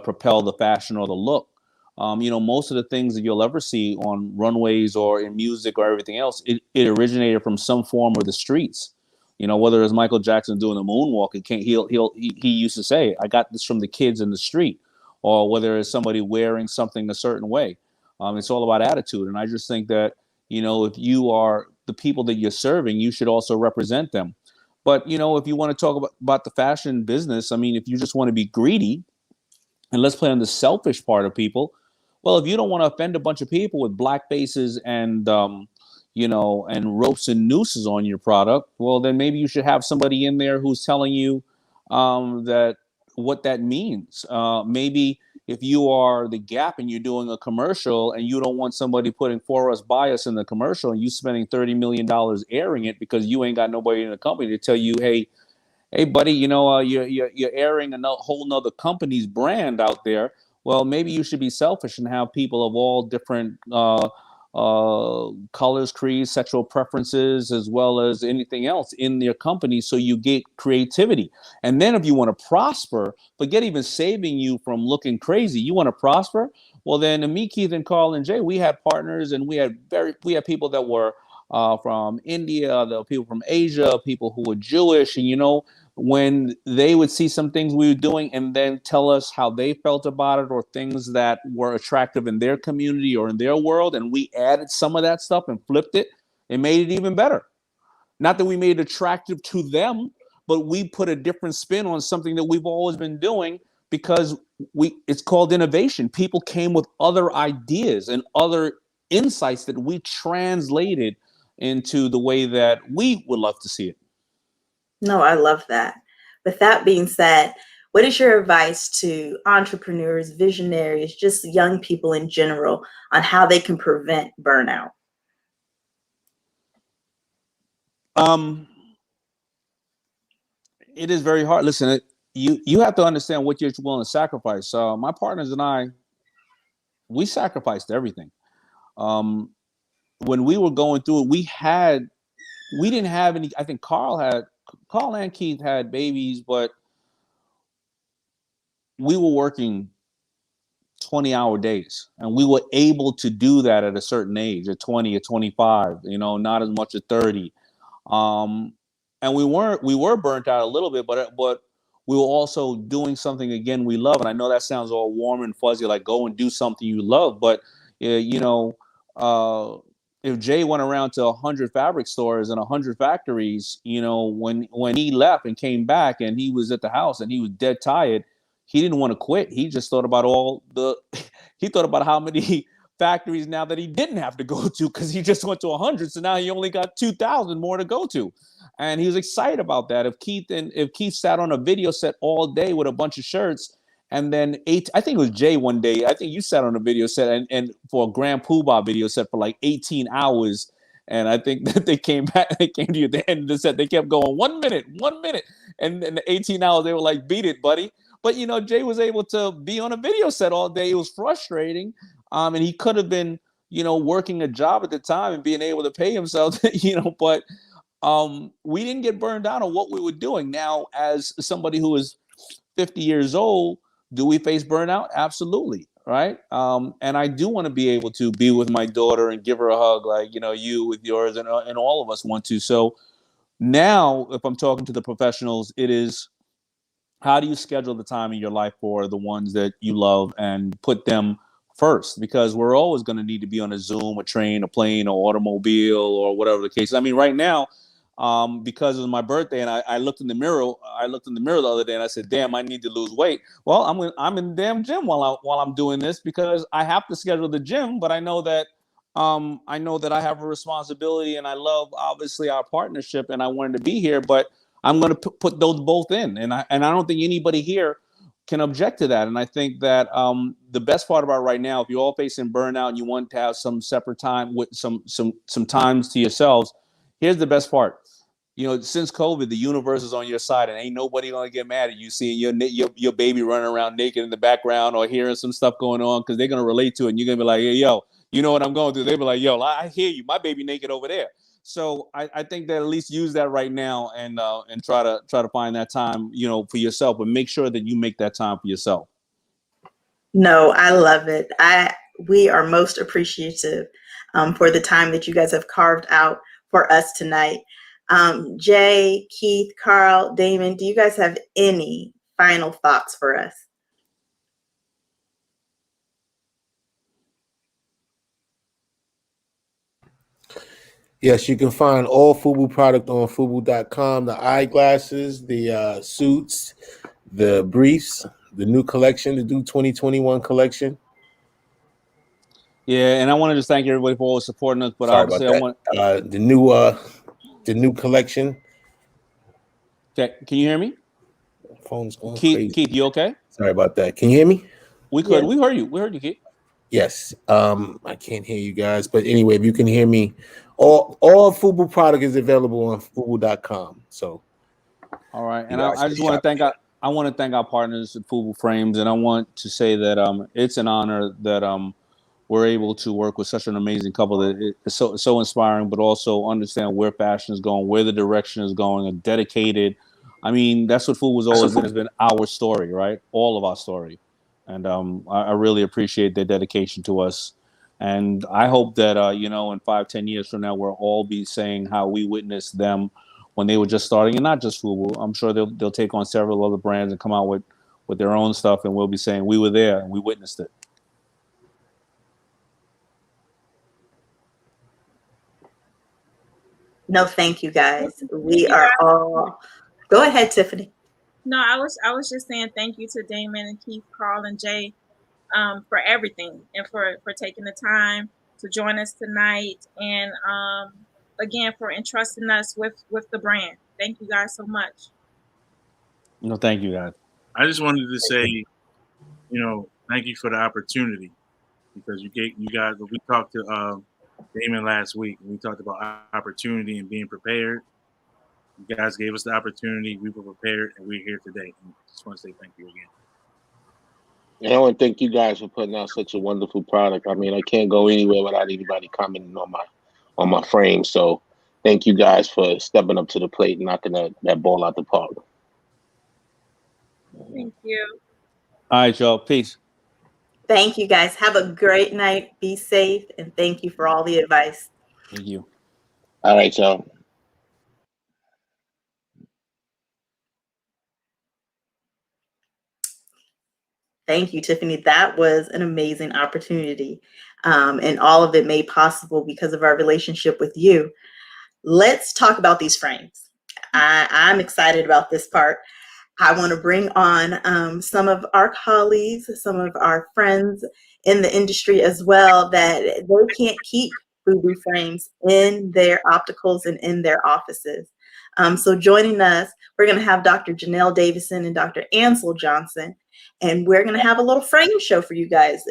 Speaker 7: propelled the fashion or the look. Most of the things that you'll ever see on runways or in music or everything else, it originated from some form of the streets. Whether it's Michael Jackson doing the moonwalk, he used to say, I got this from the kids in the street, or whether it's somebody wearing something a certain way. It's all about attitude. And I just think that, if you are the people that you're serving, you should also represent them. But, if you want to talk about the fashion business, I mean, if you just want to be greedy, and let's play on the selfish part of people, well, if you don't want to offend a bunch of people with black faces and ropes and nooses on your product, well, then maybe you should have somebody in there who's telling you that what that means. Maybe if you are the Gap and you're doing a commercial and you don't want somebody putting For Us By Us in the commercial, and you spending $30 million airing it because you ain't got nobody in the company to tell you, hey, buddy, you're airing a whole nother company's brand out there. Well, maybe you should be selfish and have people of all different colors, creeds, sexual preferences, as well as anything else in their company, so you get creativity. And then if you want to prosper, forget even saving you from looking crazy, you want to prosper, well, then me, Keith, and Carl and Jay, we had partners, and we had people that were from India, the people from Asia, people who were Jewish, and when they would see some things we were doing and then tell us how they felt about it, or things that were attractive in their community or in their world, and we added some of that stuff and flipped it, it made it even better. Not that we made it attractive to them, but we put a different spin on something that we've always been doing, because it's called innovation. People came with other ideas and other insights that we translated into the way that we would love to see it.
Speaker 1: No, I love that. With that being said, what is your advice to entrepreneurs, visionaries, just young people in general, on how they can prevent burnout?
Speaker 7: It is very hard. Listen, you have to understand what you're willing to sacrifice. My partners and I, we sacrificed everything. When we were going through it, we didn't have any. I think Carl and Keith had babies, but we were working 20-hour days, and we were able to do that at a certain age, at 20 or 25, not as much at 30. And we were burnt out a little bit, but we were also doing something again we love. And I know that sounds all warm and fuzzy, like go and do something you love, but if Jay went around to 100 fabric stores and 100 factories, when he left and came back and he was at the house and he was dead tired, he didn't want to quit. He just thought about he thought about how many factories now that he didn't have to go to, because he just went to 100. So now he only got 2,000 more to go to. And he was excited about that. If Keith sat on a video set all day with a bunch of shirts, and then I think it was Jay one day, I think you sat on a video set and for a Grand Poobah video set for like 18 hours. And I think that they came to you at the end of the set. They kept going 1 minute. And in the 18 hours, they were like, beat it, buddy. But, Jay was able to be on a video set all day. It was frustrating. And he could have been, working a job at the time and being able to pay himself, but we didn't get burned out on what we were doing. Now, as somebody who is 50 years old, do we face burnout? Absolutely. Right. And I do want to be able to be with my daughter and give her a hug, like, you with yours and all of us want to. So now, if I'm talking to the professionals, it is, how do you schedule the time in your life for the ones that you love and put them first? Because we're always going to need to be on a Zoom, a train, a plane, or automobile, or whatever the case is. I mean, right now, because it was my birthday, and I looked in the mirror. The other day, and I said, "Damn, I need to lose weight." Well, I'm in the damn gym while I'm doing this, because I have to schedule the gym. But I know that I have a responsibility, and I love, obviously, our partnership, and I wanted to be here. But I'm going to put those both in, and I don't think anybody here can object to that. And I think that the best part about right now, if you're all facing burnout and you want to have some separate time with some times to yourselves, here's the best part. Since COVID, the universe is on your side, and ain't nobody gonna get mad at you seeing your baby running around naked in the background or hearing some stuff going on, because they're gonna relate to it. And you're gonna be like, hey, yo, you know what I'm going through? They be like, yo, I hear you. My baby naked over there. So I think that at least use that right now and try to find that time, for yourself, but make sure that you make that time for yourself.
Speaker 1: No, I love it. We are most appreciative for the time that you guys have carved out for us tonight. Jay, Keith, Carl, Daymond, do you guys have any final thoughts for us?
Speaker 2: Yes, you can find all FUBU product on FUBU.com. The eyeglasses, the suits, the briefs, the new collection, the new 2021 collection.
Speaker 7: Yeah, and I want to just thank everybody for always supporting us. But
Speaker 2: Sorry
Speaker 7: obviously,
Speaker 2: about that. The new collection.
Speaker 7: Okay, can you hear me?
Speaker 2: Phone's going crazy.
Speaker 7: Keith, you okay?
Speaker 2: Sorry about that. Can you hear me?
Speaker 7: We could. Yeah. We heard you. We heard you, Keith.
Speaker 2: Yes. I can't hear you guys, but anyway, if you can hear me, all FUBU product is available on FUBU.com. So,
Speaker 7: all right, and I just want to thank our partners at FUBU Frames, and I want to say that it's an honor that we're able to work with such an amazing couple that is so inspiring, but also understand where fashion is going, where the direction is going, and dedicated. I mean, that's what FUBU was always has been our story, right? All of our story. And I really appreciate their dedication to us. And I hope that, in 5-10 years from now, we'll all be saying how we witnessed them when they were just starting, and not just FUBU. I'm sure they'll take on several other brands and come out with their own stuff, and we'll be saying we were there and we witnessed it.
Speaker 1: No, thank you guys. We are all. Go ahead, Tiffany.
Speaker 5: No, I was just saying thank you to Daymond and Keith, Carl, and Jay for everything, and for taking the time to join us tonight, and again for entrusting us with the brand. Thank you guys so much.
Speaker 7: No, thank you guys.
Speaker 6: I just wanted to say, thank you for the opportunity, because you guys. We talked to Daymond last week, and we talked about opportunity and being prepared. You guys gave us the opportunity. We were prepared, and we're here today. And just want to say thank you again.
Speaker 2: And I want to thank you guys for putting out such a wonderful product. I mean, I can't go anywhere without anybody commenting on my frame. So thank you guys for stepping up to the plate and knocking that ball out the park.
Speaker 5: Thank you.
Speaker 7: All right, y'all. Peace.
Speaker 1: Thank you, guys. Have a great night. Be safe. And thank you for all the advice.
Speaker 7: Thank you.
Speaker 2: All right, y'all.
Speaker 1: Thank you, Tiffany. That was an amazing opportunity. And all of it made possible because of our relationship with you. Let's talk about these frames. I'm excited about this part. I want to bring on some of our colleagues, some of our friends in the industry as well, that they can't keep FUBU frames in their opticals and in their offices. So joining us, we're going to have Dr. Janelle Davison and Dr. Ansel Johnson, and we're going to have a little frame show for you guys.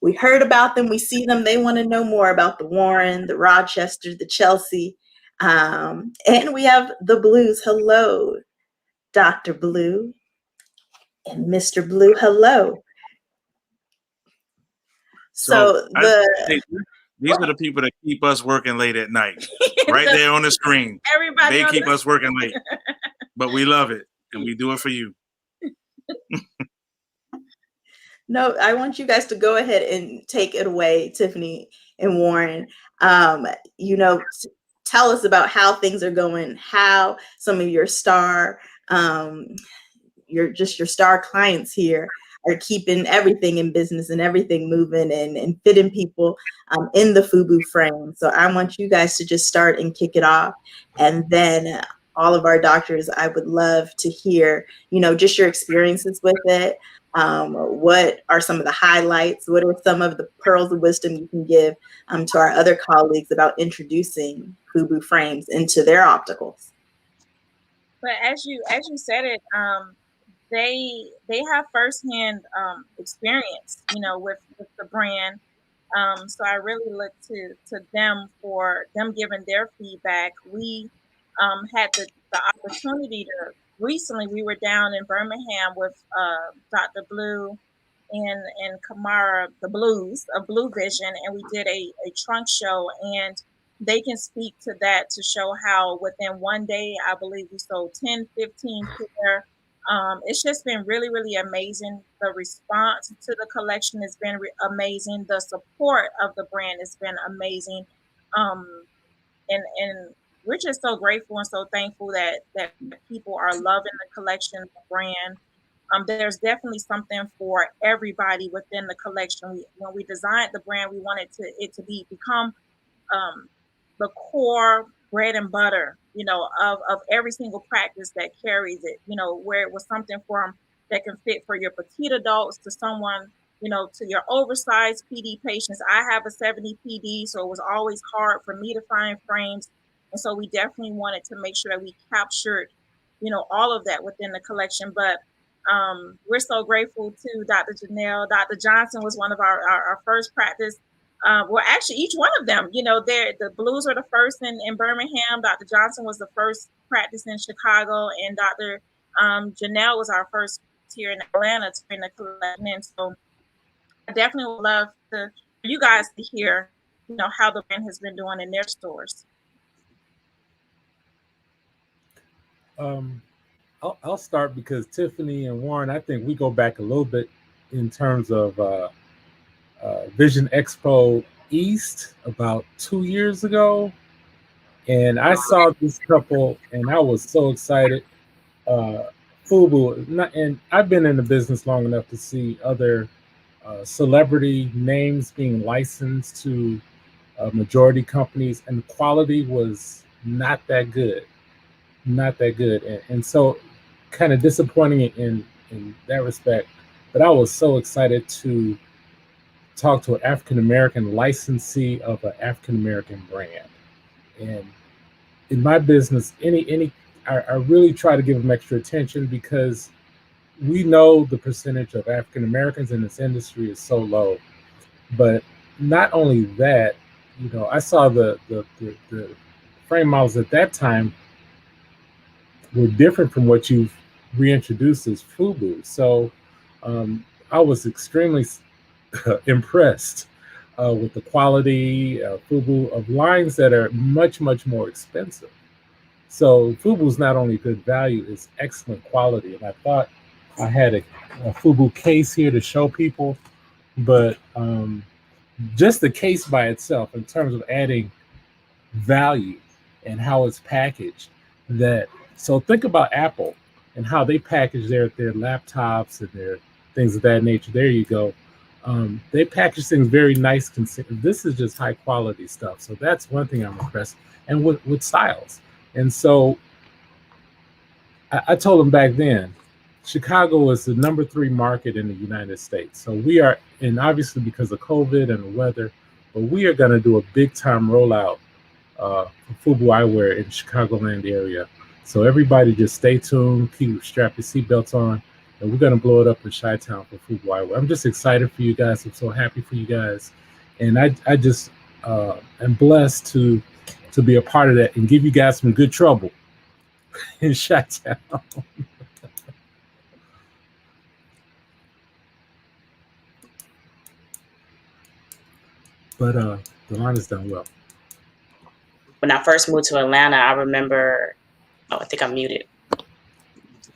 Speaker 1: We heard about them, we see them, they want to know more about the Warren, the Rochester, the Chelsea, and we have the Blues. Hello, Dr. Blue and Mr. Blue. Hello. So
Speaker 6: these are the people that keep us working late at night, right there on the screen.
Speaker 5: Everybody,
Speaker 6: they keep us working late, but we love it and we do it for you.
Speaker 1: No, I want you guys to go ahead and take it away, Tiffany and Warren. Tell us about how things are going, how some of your star clients here are keeping everything in business and everything moving and fitting people in the FUBU frame. So I want you guys to just start and kick it off. And then all of our doctors, I would love to hear, just your experiences with it. What are some of the highlights? What are some of the pearls of wisdom you can give to our other colleagues about introducing FUBU frames into their opticals?
Speaker 5: But as you said it, they have firsthand experience, with the brand. So I really look to them for them giving their feedback. We had the opportunity to recently. We were down in Birmingham with Dr. Blue and Kamara, the Blues of Blue Vision, and we did a trunk show, and they can speak to that to show how within one day, I believe we sold 10, 15 pair. It's just been really, really amazing. The response to the collection has been amazing. The support of the brand has been amazing. And we're just so grateful and so thankful that people are loving the collection, the brand. There's definitely something for everybody within the collection. When we designed the brand, we wanted it to become the core bread and butter, of every single practice that carries it, where it was something that can fit for your petite adults to someone, to your oversized PD patients. I have a 70 PD, so it was always hard for me to find frames. And so we definitely wanted to make sure that we captured, all of that within the collection. But we're so grateful to Dr. Janelle. Dr. Johnson was one of our first practice. Well, actually, each one of them, the Blues were the first in Birmingham. Dr. Johnson was the first practice in Chicago, and Dr. Janelle was our first here in Atlanta to bring the collection in. So I definitely would love for you guys to hear, how the brand has been doing in their stores.
Speaker 8: I'll start because Tiffany and Warren, I think we go back a little bit in terms of Vision Expo East about 2 years ago. And I saw this couple and I was so excited. FUBU, and I've been in the business long enough to see other celebrity names being licensed to majority companies, and the quality was not that good. And so kind of disappointing in that respect. But I was so excited to talk to an African-American licensee of an African-American brand. And in my business, I really try to give them extra attention because we know the percentage of African-Americans in this industry is so low. But not only that, I saw the frame models at that time were different from what you've reintroduced as FUBU. So I was extremely impressed with the quality FUBU of lines that are much, much more expensive. So FUBU is not only good value, it's excellent quality. And I thought I had a FUBU case here to show people, but just the case by itself in terms of adding value and how it's packaged. So think about Apple and how they package their laptops and their things of that nature. There you go. They package things very nice. This is just high quality stuff. So that's one thing I'm impressed. And with styles. And so I told them back then, Chicago is the #3 market in the United States. So we are, and obviously because of COVID and the weather, but we are going to do a big time rollout for FUBU eyewear in Chicagoland area. So everybody just stay tuned, strap your seatbelts on, and we're going to blow it up in Chi-Town for FUBU eyewear. I'm just excited for you guys. I'm so happy for you guys. And I just am blessed to be a part of that and give you guys some good trouble in Chi-Town. But the line is done well.
Speaker 9: When I first moved to Atlanta, I remember, I think I'm muted.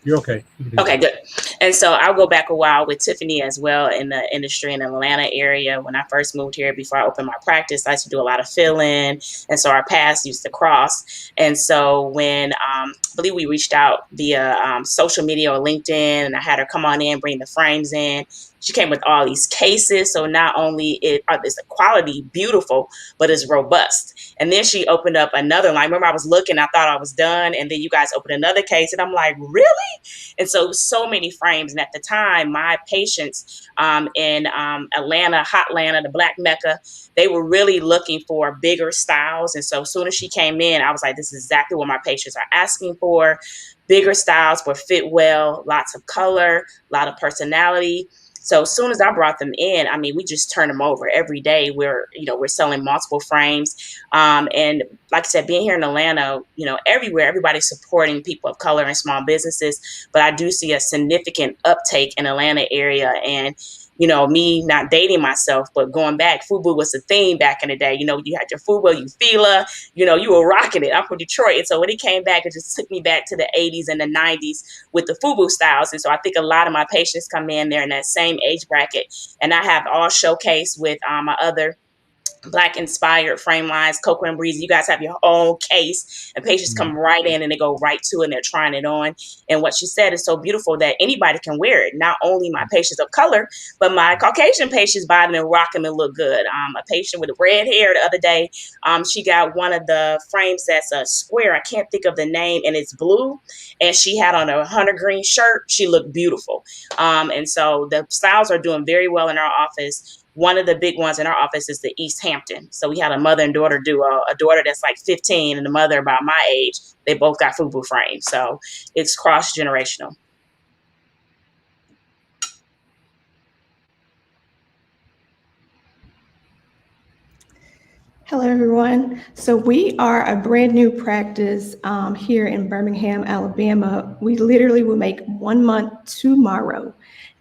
Speaker 8: You're okay.
Speaker 9: Okay, good. And so I'll go back a while with Tiffany as well in the industry in the Atlanta area. When I first moved here, before I opened my practice, I used to do a lot of fill-in. And so our paths used to cross. And so when I believe we reached out via social media or LinkedIn, and I had her come on in, bring the frames in. She came with all these cases. So not only is the quality beautiful, but it's robust. And then she opened up another line. Remember, I was looking, I thought I was done. And then you guys opened another case. And I'm like, really? And so many frames. And at the time, my patients in Atlanta, Hotlanta, the Black Mecca, they were really looking for bigger styles. And so as soon as she came in, I was like, this is exactly what my patients are asking for. Bigger styles, but fit well, lots of color, a lot of personality. So as soon as I brought them in, I mean, we just turn them over every day. We're selling multiple frames. And like I said, being here in Atlanta, everywhere, everybody's supporting people of color and small businesses. But I do see a significant uptake in Atlanta area. And, me not dating myself, but going back, FUBU was the theme back in the day. You had your FUBU, you Fila, you were rocking it. I'm from Detroit. And so when it came back, it just took me back to the 80s and the 90s with the FUBU styles. And so I think a lot of my patients come in there in that same age bracket. And I have all showcased with my other Black inspired frame lines, Coco and Breezy. You guys have your own case, and patients come right in and they go right to it and they're trying it on. And what she said is so beautiful that anybody can wear it. Not only my patients of color, but my Caucasian patients buy them and rock them and look good. A patient with red hair the other day, she got one of the frames that's a square. I can't think of the name, and it's blue. And she had on a hunter green shirt. She looked beautiful. And so the styles are doing very well in our office. One of the big ones in our office is the East Hampton. So we had a mother and daughter duo, a daughter that's like 15 and a mother about my age. They both got FUBU frames. So it's cross-generational.
Speaker 10: Hello, everyone. So we are a brand new practice here in Birmingham, Alabama. We literally will make 1 month tomorrow.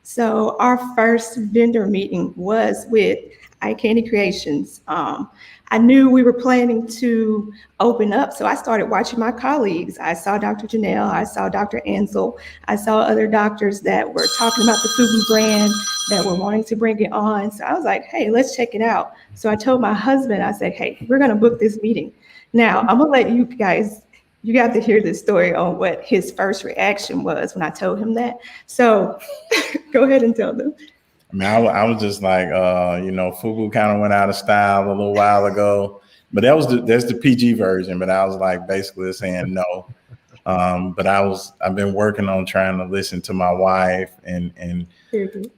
Speaker 10: So our first vendor meeting was with EyeCare Creations. I knew we were planning to open up, so I started watching my colleagues. I saw Dr. Janelle, I saw Dr. Ansel, I saw other doctors that were talking about the FUBU brand, that were wanting to bring it on. So I was like, hey, let's check it out. So I told my husband, I said, hey, we're gonna book this meeting. Now, I'm gonna let you guys, you got to hear this story on what his first reaction was when I told him that. So go ahead and tell them.
Speaker 11: I mean, I was just like, FUBU kind of went out of style a little while ago, but that's the PG version. But I was like basically saying no. But I've been working on trying to listen to my wife and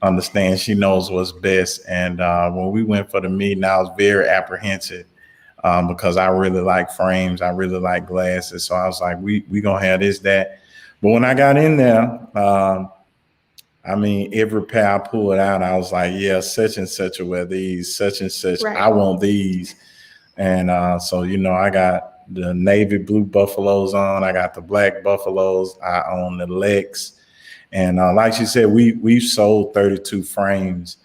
Speaker 11: understand she knows what's best. And when we went for the meeting, I was very apprehensive because I really like frames, I really like glasses. So I was like, we gonna have this, that. But when I got in there, I mean, every pair I pulled out, I was like, yeah, such and such will wear these, such and such. Right. I want these. And so, I got the navy blue buffaloes on. I got the black buffaloes. I own the Lex. And like she said, we've sold 32 frames.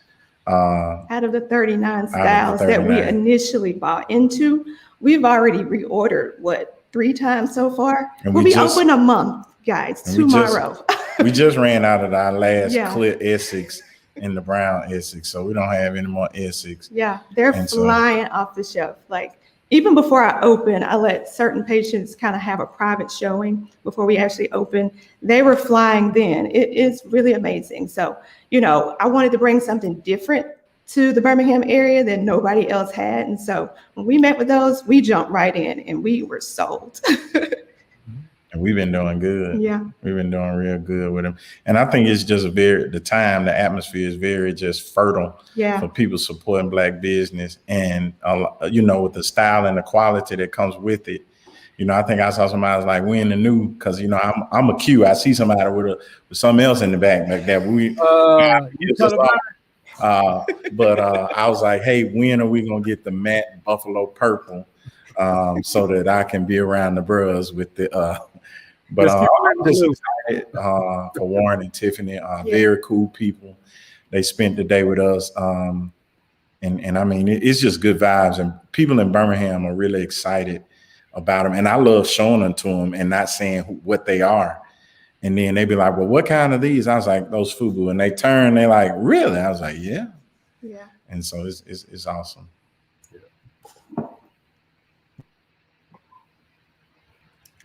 Speaker 10: Out of the 39 styles that we initially bought into, we've already reordered, 3 times so far? And we'll be open a month, guys, tomorrow.
Speaker 11: We just ran out of our last clear Essex and the brown Essex, so we don't have any more Essex.
Speaker 10: Yeah, they're flying off the shelf. Like, even before I open, I let certain patients kind of have a private showing before we actually open. They were flying then. It is really amazing. So, I wanted to bring something different to the Birmingham area that nobody else had. And so when we met with those, we jumped right in and we were sold.
Speaker 11: And we've been doing good.
Speaker 10: Yeah.
Speaker 11: We've been doing real good with them. And I think it's just the atmosphere is very just fertile for people supporting Black business. And, with the style and the quality that comes with it. I think I saw somebody was like, we in the new, because, I'm a Q. I see somebody with something else in the back like that. But I was like, hey, when are we going to get the matte buffalo purple so that I can be around the bros with the but I'm just excited for Warren and Tiffany, very cool people. They spent the day with us. And I mean, it's just good vibes, and people in Birmingham are really excited about them. And I love showing them to them and not saying what they are. And then they be like, well, what kind of these? I was like, those FUBU. And they turn, they like, really? I was like, yeah.
Speaker 10: Yeah.
Speaker 11: And so it's awesome.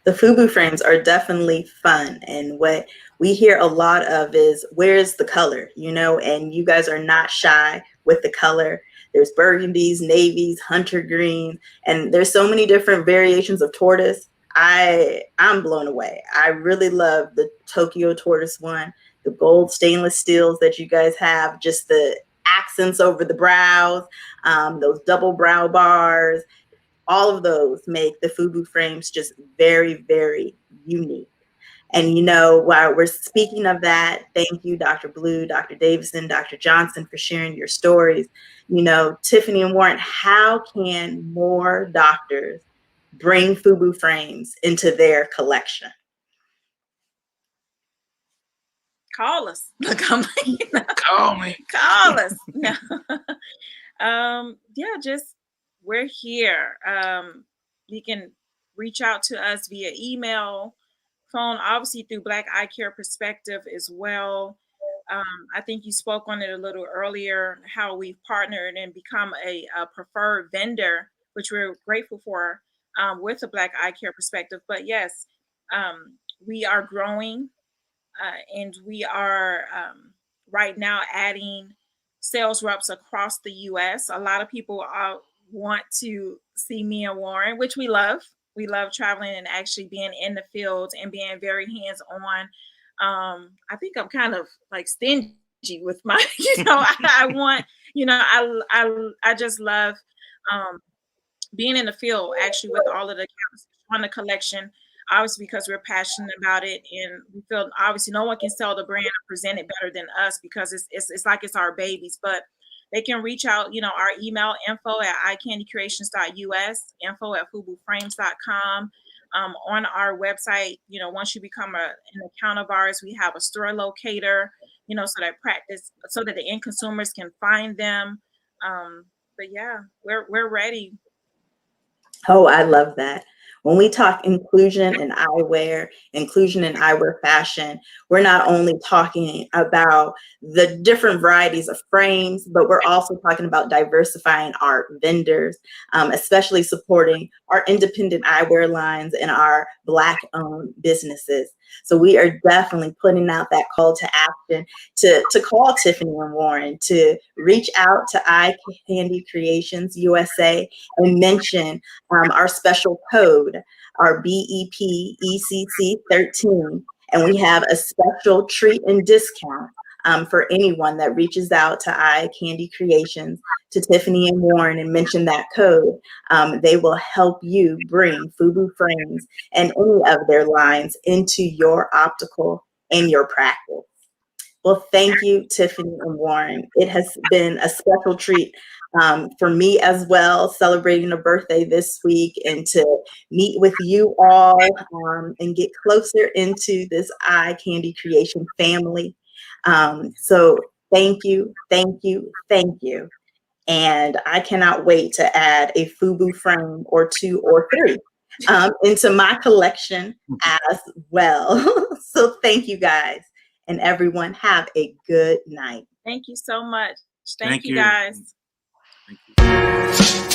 Speaker 1: The FUBU frames are definitely fun. And what we hear a lot of is, where's the color, and you guys are not shy with the color. There's burgundies, navies, hunter greens, and there's so many different variations of tortoise. I'm blown away. I really love the Tokyo tortoise one, the gold stainless steels that you guys have, just the accents over the brows, those double brow bars. All of those make the FUBU frames just very, very unique. And, while we're speaking of that, thank you, Dr. Blue, Dr. Davison, Dr. Johnson, for sharing your stories. Tiffany and Warren, how can more doctors bring FUBU frames into their collection?
Speaker 5: Call us.
Speaker 6: Call me.
Speaker 5: Call us. We're here. You can reach out to us via email, phone, obviously through Black EyeCare Perspective as well. I think you spoke on it a little earlier, how we've partnered and become a preferred vendor, which we're grateful for, with the Black EyeCare Perspective. But yes, we are growing, and we are right now adding sales reps across the U.S. A lot of people want to see me and Warren, which we love. We love traveling and actually being in the field and being very hands-on. I think I'm kind of like stingy with my, I want, I just love being in the field actually with all of the accounts on the collection, obviously because we're passionate about it, and we feel obviously no one can sell the brand or present it better than us, because it's like it's our babies. But they can reach out, our email, info@eyecandycreations.us, info@FUBUFrames.com. On our website, once you become an account of ours, we have a store locator, so that the end consumers can find them. But yeah, we're ready.
Speaker 1: Oh, I love that. When we talk inclusion in eyewear, inclusion in eyewear fashion, we're not only talking about the different varieties of frames, but we're also talking about diversifying our vendors, especially supporting our independent eyewear lines and our Black-owned businesses. So we are definitely putting out that call to action to call Tiffany and Warren, to reach out to Eye Candy Creations USA and mention our special code, our BEP ECC 13, and we have a special treat and discount for anyone that reaches out to Eye Candy Creations, to Tiffany and Warren, and mention that code. They will help you bring FUBU frames and any of their lines into your optical and your practice. Well, thank you, Tiffany and Warren. It has been a special treat for me as well, celebrating a birthday this week, and to meet with you all and get closer into this eye candy creation family. So thank you, thank you, thank you. And I cannot wait to add a FUBU frame or 2 or 3 into my collection as well. So thank you guys, and everyone have a good night.
Speaker 5: Thank you so much. Thank you
Speaker 6: you.
Speaker 5: guys.
Speaker 6: Thank you.